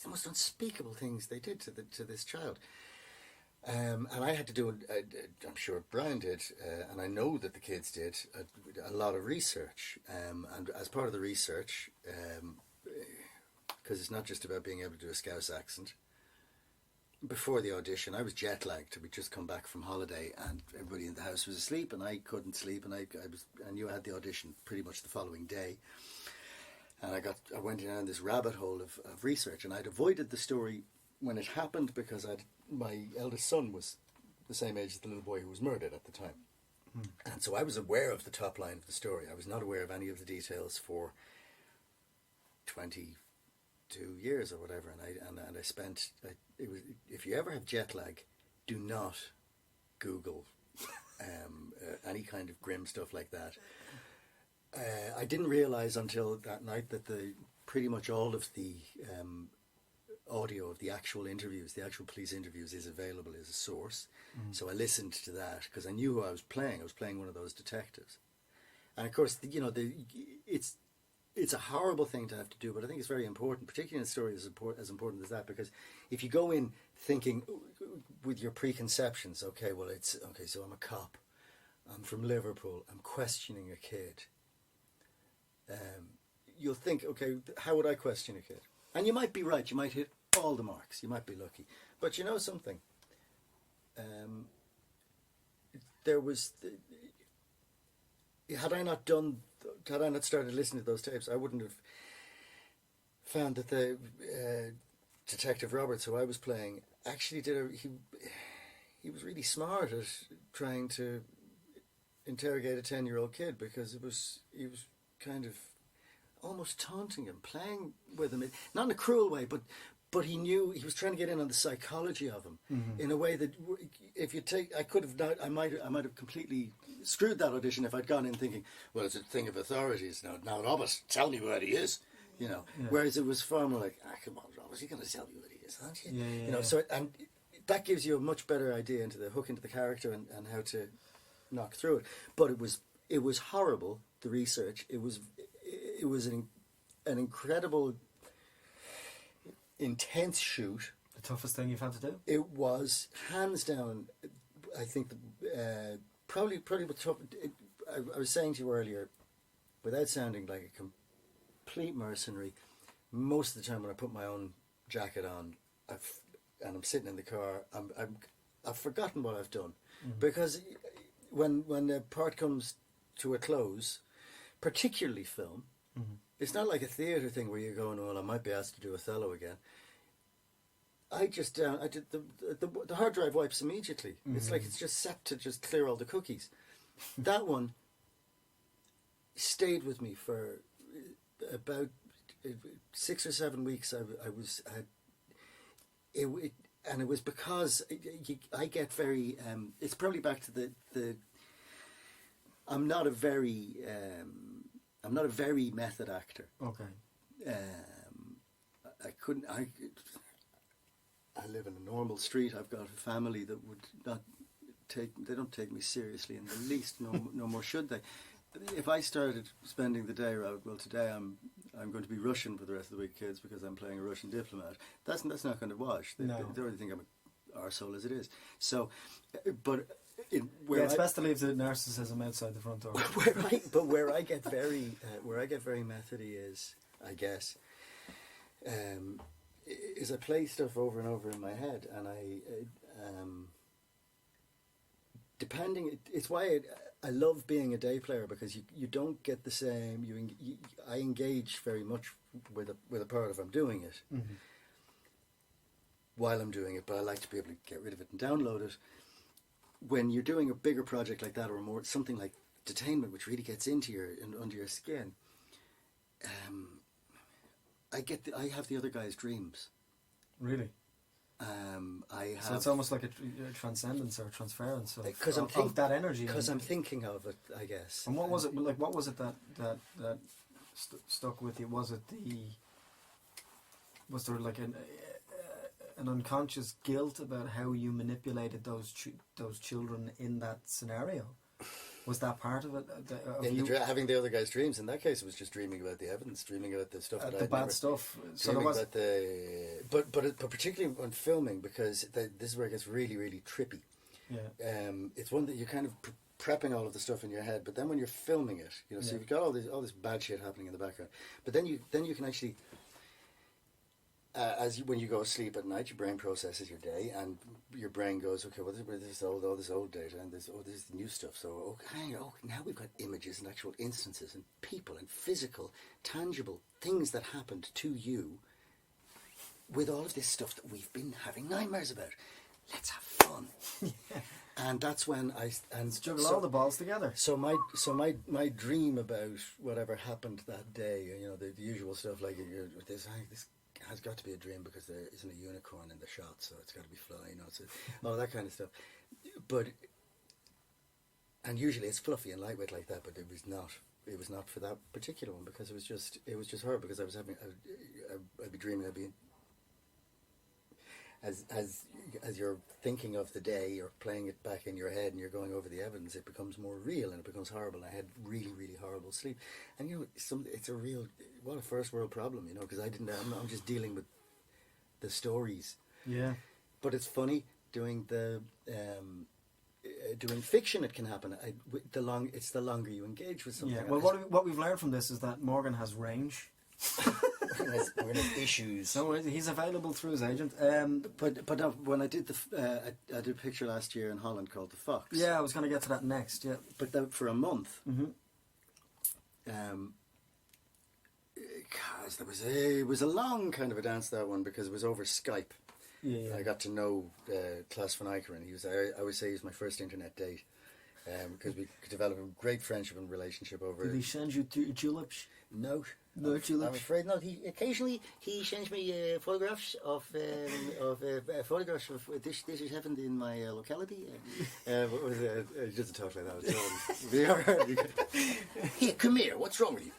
the most unspeakable things they did to this child. And I had to do, I'm sure Brian did, and I know that the kids did, a lot of research. And as part of the research, because it's not just about being able to do a Scouse accent, before the audition, I was jet lagged. We'd just come back from holiday, and everybody in the house was asleep, and I couldn't sleep, and I knew I had the audition pretty much the following day. And I went down this rabbit hole of research, and I'd avoided the story when it happened because my eldest son was the same age as the little boy who was murdered at the time. And so I was aware of the top line of the story. I was not aware of any of the details for 22 years or whatever. And I spent, if you ever have jet lag, do not Google any kind of grim stuff like that. I didn't realise until that night that pretty much all of the audio of the actual interviews, the actual police interviews, is available as a source. So I listened to that because I knew who I was playing. I was playing one of those detectives. And of course, it's a horrible thing to have to do, but I think it's very important, particularly in a story as important as that, because if you go in thinking with your preconceptions, so I'm a cop, I'm from Liverpool, I'm questioning a kid. You'll think, okay, how would I question a kid? And you might be right, you might hit all the marks, you might be lucky. But you know something? Had I not started listening to those tapes, I wouldn't have found that the Detective Roberts, who I was playing, actually he was really smart at trying to interrogate a 10-year-old kid, because he was kind of almost taunting him, playing with him, not in a cruel way, but he knew he was trying to get in on the psychology of him in a way that I might have completely screwed that audition if I'd gone in thinking, well, it's a thing of authorities now. Robert, tell me where he is, Yeah. Whereas it was far more like, come on, Robert, you're going to tell me what he is, aren't you? Yeah. So and that gives you a much better idea into the hook into the character and how to knock through it. But it was horrible. The research. It was an incredible, intense shoot. The toughest thing you've had to do? It was hands down. I think probably tough. I was saying to you earlier, without sounding like a complete mercenary, most of the time when I put my own jacket on, and I'm sitting in the car, I've forgotten what I've done, because when the part comes to a close, particularly film, it's not like a theatre thing where you're going, well, I might be asked to do Othello again. I did the hard drive wipes immediately. It's like it's just set to just clear all the cookies. That one stayed with me for about 6 or 7 weeks. And it was because I get very. It's probably back to the. I'm not a very method actor. Okay. I live in a normal street. I've got a family that would not they don't take me seriously in the least. No more should they. If I started spending the day around, well, today I'm going to be Russian for the rest of the week, kids, because I'm playing a Russian diplomat. That's not going to wash. They already think I'm an arsehole as it is. So, but it's best to leave the narcissism outside the front door. Where I get very methody is, I guess, is I play stuff over and over in my head, and depending. It's why I love being a day player because you don't get the same. I engage very much with a part if I'm doing it while I'm doing it, but I like to be able to get rid of it and download it. When you're doing a bigger project like that, or more something like Detainment, which really gets into under your skin, I have the other guy's dreams. Really? So it's almost like a transcendence or a transference of that energy. Because I'm thinking of it, I guess. And what was it like? What was it that stuck with you? Was there like an unconscious guilt about how you manipulated those children in that scenario? Was that part of it? Having the other guy's dreams. In that case, it was just dreaming about the evidence, dreaming about the stuff that the bad stuff. So there was, but particularly when filming, because this is where it gets really, really trippy. Yeah. It's one that you're kind of prepping all of the stuff in your head, but then when you're filming it, so you've got all this bad shit happening in the background. But then you can actually, when you go to sleep at night, your brain processes your day, and your brain goes, okay, well, this is all this old data, and this is the new stuff. So, now we've got images and actual instances and people and physical, tangible things that happened to you with all of this stuff that we've been having nightmares about. Let's have fun. And that's when juggle all the balls together. So my dream about whatever happened that day, the usual stuff like this has got to be a dream because there isn't a unicorn in the shot, so it's got to be flying, all that kind of stuff. And usually it's fluffy and lightweight like that, but it was not. It was not for that particular one because it was just her, because I was having I'd be dreaming I'd be as you're thinking of the day, you're playing it back in your head and you're going over the evidence, it becomes more real and it becomes horrible. I had really, really horrible sleep. And it's a real, what a first world problem, because I'm just dealing with the stories. Yeah. But it's funny, doing fiction, it can happen. It's the longer you engage with something. Yeah. Well, what we've learned from this is that Morgan has range. We're gonna have issues. So he's available through his agent. But when I did I did a picture last year in Holland called The Fox. Yeah, I was going to get to that next. Yeah, but for a month, it was a long kind of a dance, that one, because it was over Skype. Yeah. I got to know Klaus van Eikeren. I always say he was my first internet date, because we could develop a great friendship and relationship over. Did he send you tulips? No. No tulips. I'm afraid not. Occasionally he sends me photographs of photographs of this has happened in my locality. He doesn't talk like that. Here, come here. What's wrong with you?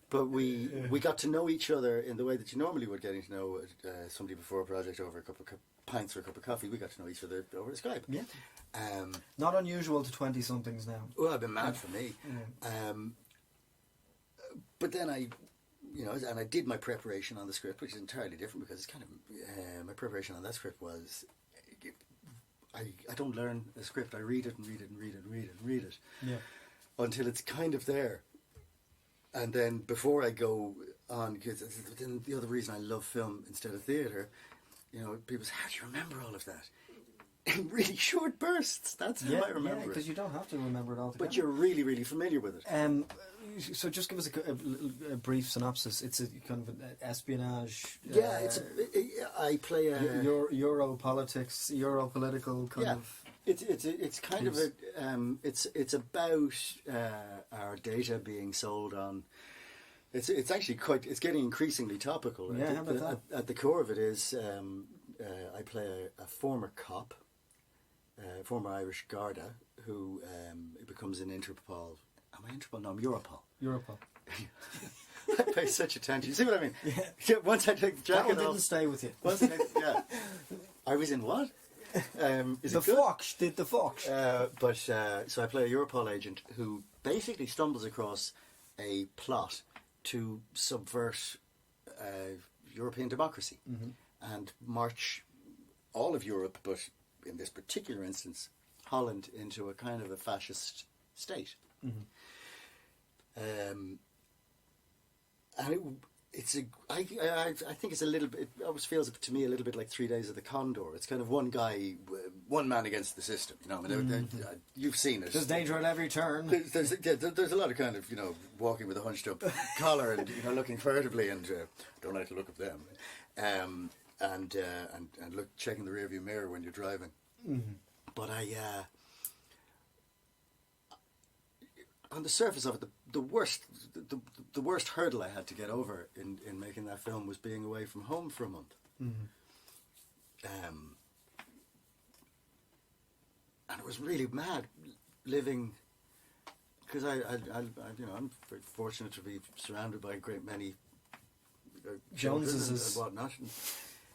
But we got to know each other in the way that you normally would, getting to know somebody before a project over a couple of pints or a cup of coffee. We got to know each other over Skype. Yeah. Not unusual to 20-somethings now. Well, I've been mad for me. Yeah. But then I did my preparation on the script, which is entirely different, because it's kind of my preparation on that script was I don't learn a script. I read it and read it and read it and read it and read it, until it's kind of there. And then before I go on, because then the other reason I love film instead of theatre, people say, how do you remember all of that? In really short bursts. That's how I remember it. Because you don't have to remember it all together. But you're really, really familiar with it. So just give us a brief synopsis. It's a kind of an espionage. I play a Europolitics, Europolitical kind of. It's kind of it's about our data being sold on. It's actually it's getting increasingly topical. Yeah, how about that? At the core of it is I play a former cop, former Irish Garda, who becomes an Interpol. Am I Interpol? No, I'm Europol. Europol. I pay such attention. You see what I mean? Yeah. Once I take the jacket that one didn't stay with you. I was in what? Is the it good? Fox did the Fox. So I play a Europol agent who basically stumbles across a plot to subvert European democracy and march all of Europe, but in this particular instance, Holland, into a kind of a fascist state. And I think it's a little bit. It always feels to me a little bit like 3 Days of the Condor. It's kind of one guy, one man against the system. You know, I mean, you've seen it. There's danger at every turn. There's a lot of kind of walking with a hunched up collar and looking furtively and don't like to look at them, and look checking the rearview mirror when you're driving. Mm-hmm. But on the surface of it, the worst hurdle I had to get over in making that film was being away from home for a month. Mm-hmm. And it was really mad living, because I'm very fortunate to be surrounded by a great many Joneses and whatnot,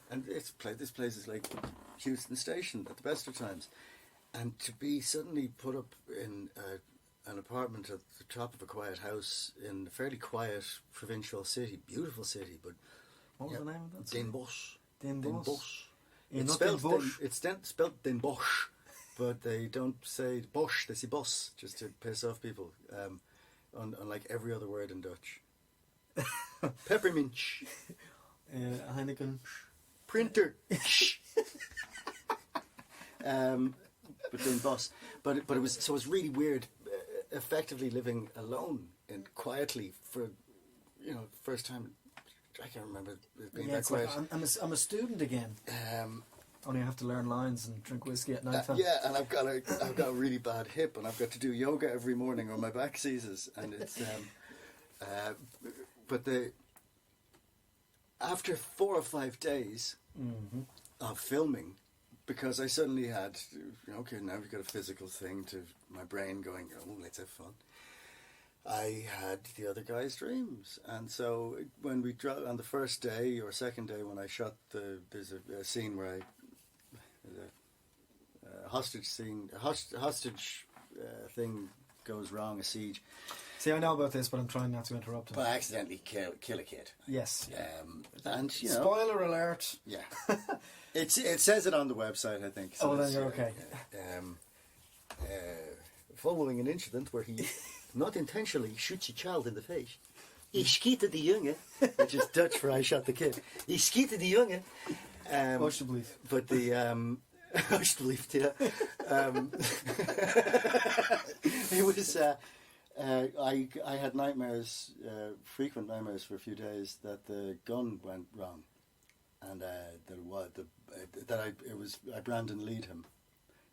and this place is like Houston Station at the best of times, and to be suddenly put up in an apartment at the top of a quiet house in a fairly quiet provincial city, beautiful city, but what was the name of that? Den Bosch. Den Bosch. It's spelled Den Bosch, but they don't say Bosch, they say Boss, just to piss off people, unlike every other word in Dutch. Peppermint. Heineken. Printer. But Den Bosch. But it was really weird, effectively living alone and quietly for, first time. I can't remember it being that quiet. Like I'm a student again. Only I have to learn lines and drink whiskey at night time. Yeah, and I've got a really bad hip, and I've got to do yoga every morning, or my back seizes, and it's. But after 4 or 5 days of filming, because I suddenly had, okay, now we've got a physical thing to my brain going, oh, let's have fun. I had the other guy's dreams, and so when we on the first day or second day when I shot there's a scene where a hostage thing goes wrong, a siege. See, I know about this, but I'm trying not to interrupt him. But I accidentally kill a kid. Yes. And spoiler alert. Yeah. It says it on the website, I think. So then you're okay. Following an incident where he not intentionally shoots a child in the face. He schiette de jongen, which is Dutch for I shot the kid. He schiette de jongen. Alsjeblieft. But the alsjeblieft, yeah. It was. I had nightmares, frequent nightmares for a few days that the gun went wrong, and I Brandon Lead him.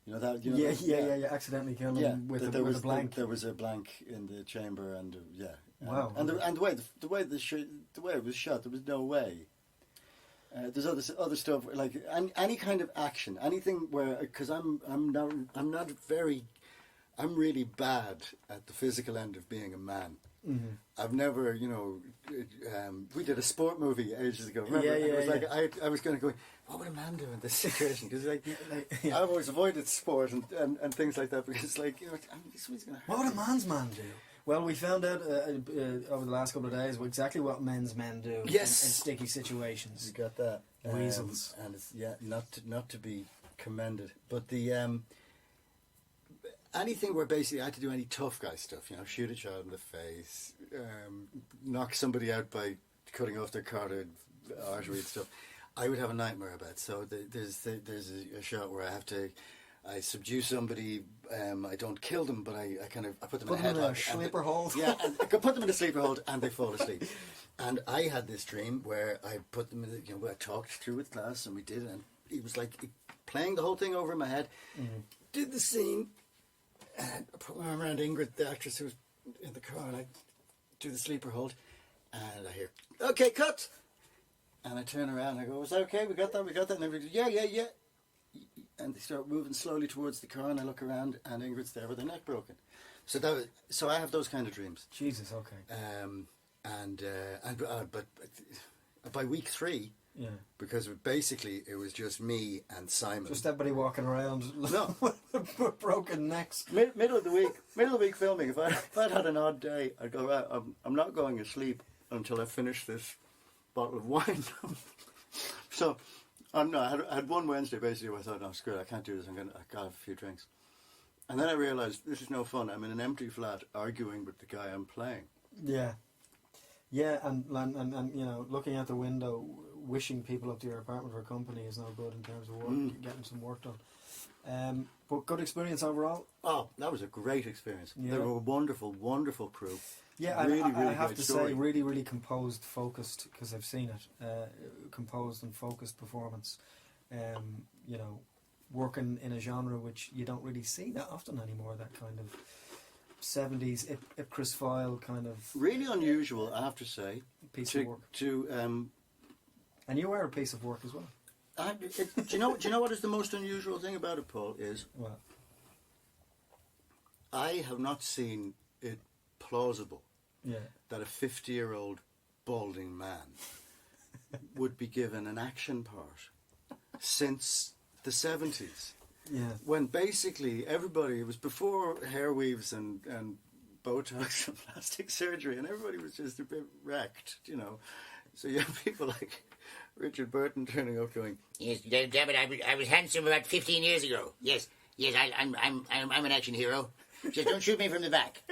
Accidentally killed him with a blank. There was a blank in the chamber, and wow. And the way it was shot, there was no way. There's other stuff like any kind of action, anything where, because I'm really bad at the physical end of being a man. Mm-hmm. I've never, we did a sport movie ages ago. Remember? It was I was going to go, what would a man do in this situation? Because I've always avoided sport and things like that, because this one's going to hurt. What would a man's man do? Well, we found out over the last couple of days exactly what men's men do. Yes. in sticky situations. You got that. Weasels. And it's not to be commended, but the. Anything where basically I had to do any tough guy stuff, shoot a child in the face, knock somebody out by cutting off their carotid artery and stuff, I would have a nightmare about. So there's a shot where I subdue somebody, I don't kill them, but I put them in a sleeper hold. Yeah, and I put them in a sleeper hold and they fall asleep. And I had this dream where I put them in, I talked through with class and we did it, and it was like playing the whole thing over in my head, did the scene. And I put my arm around Ingrid, the actress who was in the car, and I do the sleeper hold, and I hear, okay, cut! And I turn around and I go, was that okay? We got that? And everybody goes, yeah. And they start moving slowly towards the car, and I look around, and Ingrid's there with her neck broken. So I have those kind of dreams. Jesus, okay. But by week 3, because basically it was just me and Simon. Just everybody walking around with broken necks. Middle of the week filming. If I'd had an odd day, I'd go, right, I'm not going to sleep until I finish this bottle of wine. So, I had one Wednesday basically where I thought, no, screw it, I can't do this, I've got to have a few drinks. And then I realised, this is no fun, I'm in an empty flat arguing with the guy I'm playing. Yeah. Yeah, and you know, looking out the window, wishing people up to your apartment or company is no good in terms of work, getting some work done. But good experience overall. Oh, that was a great experience. Yeah. They were a wonderful, wonderful crew. Yeah, really, I really have great to story. say, really, really composed, focused, because I've seen it. Composed and focused performance. You know, working in a genre which you don't really see that often anymore. That kind of 70s Ipcris file kind of Really unusual, I have to say. piece of work. And you are a piece of work as well. Do you know what is the most unusual thing about it, Paul? Is Well, I have not seen it plausible yeah. that a 50-year-old balding man would be given an action part since the 70s. Yeah. When basically everybody, it was before hair weaves and Botox and plastic surgery, and everybody was just a bit wrecked, you know. So you have people like Richard Burton turning up going, Yes, damn it, I was handsome about 15 years ago. Yes, I'm an action hero. Just don't shoot me from the back.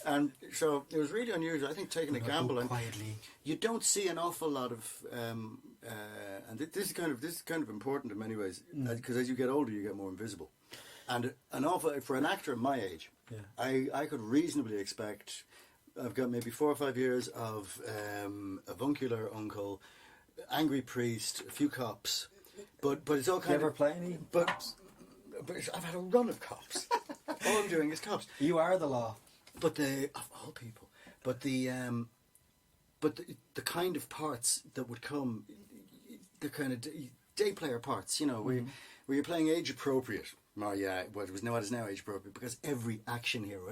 and so it was really unusual. I think taking a gamble, and quietly. you don't see an awful lot of, and this is kind of important in many ways, because as you get older, you get more invisible, and an awful for an actor my age, I could reasonably expect. I've got maybe 4 or 5 years of avuncular uncle, angry priest, a few cops, but it's all kind You ever of. play any cops? But I've had a run of cops. All I'm doing is cops. You are the law. But of all people, but the kind of parts that would come, the kind of day player parts, you know, where you're playing age appropriate. Well, yeah, what is now age appropriate, because every action hero,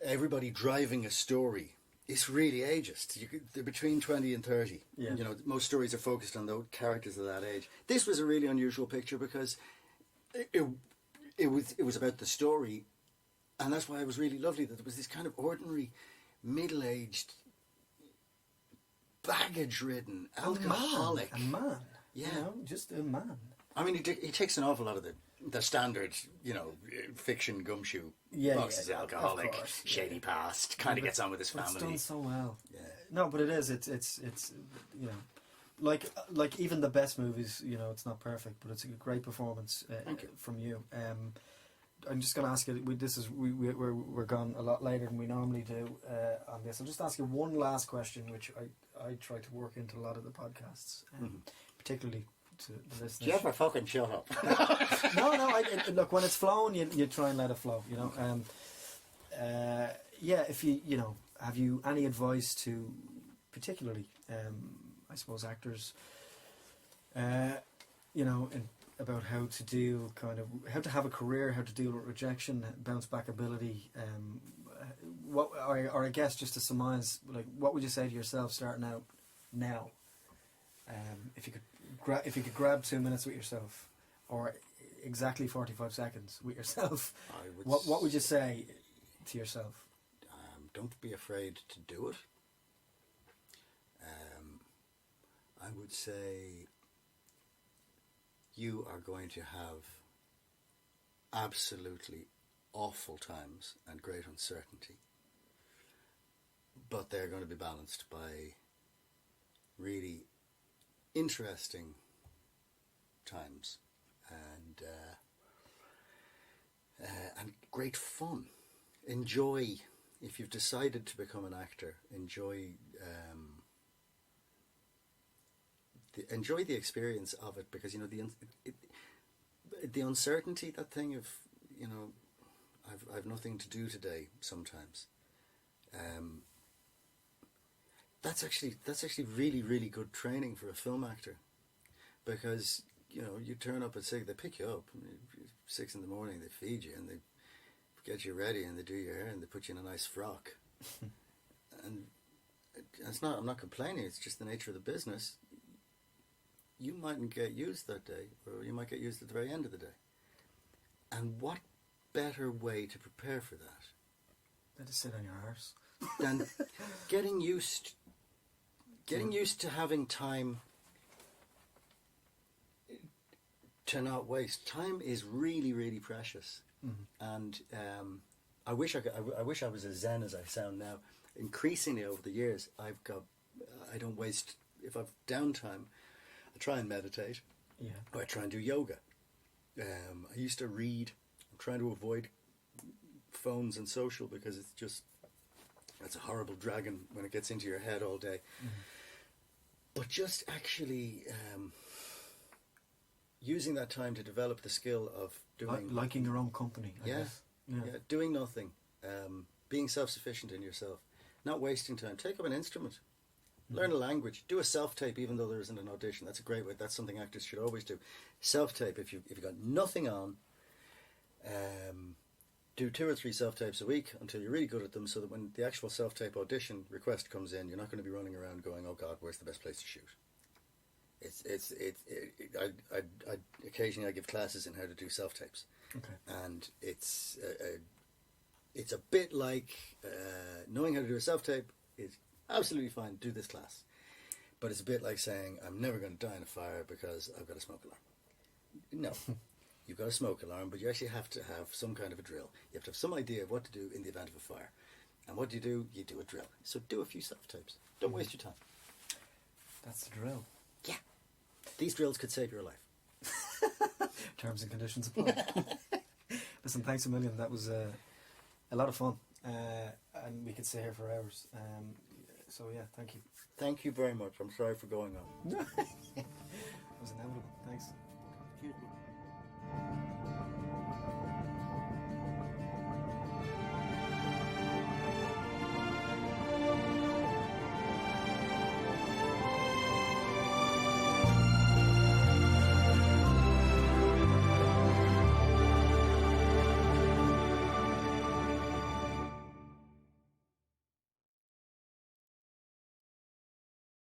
everybody driving a story is really ageist. They're between 20 and 30. Yeah. You know, most stories are focused on those characters of that age. This was a really unusual picture because it was about the story, and that's why it was really lovely that there was this kind of ordinary, middle-aged, baggage-ridden, alcoholic. A man. Yeah. You know, just a man. I mean, he takes an awful lot of the standard, you know, fiction gumshoe. Yeah, Box is yeah, alcoholic, of course, shady past, kind of gets on with his But family. it's done so well. Yeah. No, but it is. It's you know, like even the best movies, you know, it's not perfect, but it's a great performance from you. I'm just going to ask you. We're gone a lot later than we normally do on this. I'll just ask you one last question, which I try to work into a lot of the podcasts, particularly to the listeners. Do you ever fucking shut up? No. Look, when it's flowing, you try and let it flow. You know. Yeah. If you know, have you any advice to, particularly, I suppose, actors, you know, about how to deal, how to have a career, how to deal with rejection, bounce back ability. Or I guess just to surmise, like, what would you say to yourself starting out now? If you could grab 2 minutes with yourself, or exactly 45 seconds with yourself, what would you say to yourself? Don't be afraid to do it. I would say you are going to have absolutely awful times and great uncertainty, but they're going to be balanced by really interesting times and great fun. Enjoy, if you've decided to become an actor, enjoy the experience of it, because you know the uncertainty, that thing of, you know, I've nothing to do today sometimes. That's actually really, really good training for a film actor, because you know, you turn up at 6, they pick you up 6 in the morning, they feed you and they get you ready and they do your hair and they put you in a nice frock. And I'm not complaining, it's just the nature of the business. You mightn't get used that day, or you might get used at the very end of the day. And what better way to prepare for that Than to sit on your arse. than getting used to having time to not waste. Time is really, really precious. And I wish I was as zen as I sound now. increasingly over the years, I don't waste, if I've downtime, I try and meditate, or I try and do yoga. I used to read. I'm trying to avoid phones and social because that's a horrible dragon when it gets into your head all day. But just actually using that time to develop the skill of doing... Liking your own company, I guess. Yeah, doing nothing. Being self-sufficient in yourself. Not wasting time. Take up an instrument. Learn a language. Do a self-tape even though there isn't an audition. That's a great way. That's something actors should always do. Self-tape. If you've got nothing on, do 2 or 3 self-tapes a week until you're really good at them, so that when the actual self-tape audition request comes in, you're not going to be running around going, "Oh God, where's the best place to shoot?" I occasionally I give classes in how to do self-tapes, and it's a bit like knowing how to do a self-tape is absolutely fine. Do this class, but it's a bit like saying, "I'm never going to die in a fire because I've got a smoke alarm." No. You've got a smoke alarm, but you actually have to have some kind of a drill. You have to have some idea of what to do in the event of a fire. And what do? You do a drill. So do a few self-tapes. Don't waste your time. That's the drill. Yeah. These drills could save your life. Terms and conditions apply. Listen, thanks a million. That was a lot of fun. And we could stay here for hours. So yeah, thank you. Thank you very much. I'm sorry for going on. It was inevitable. Thanks. Excuse me.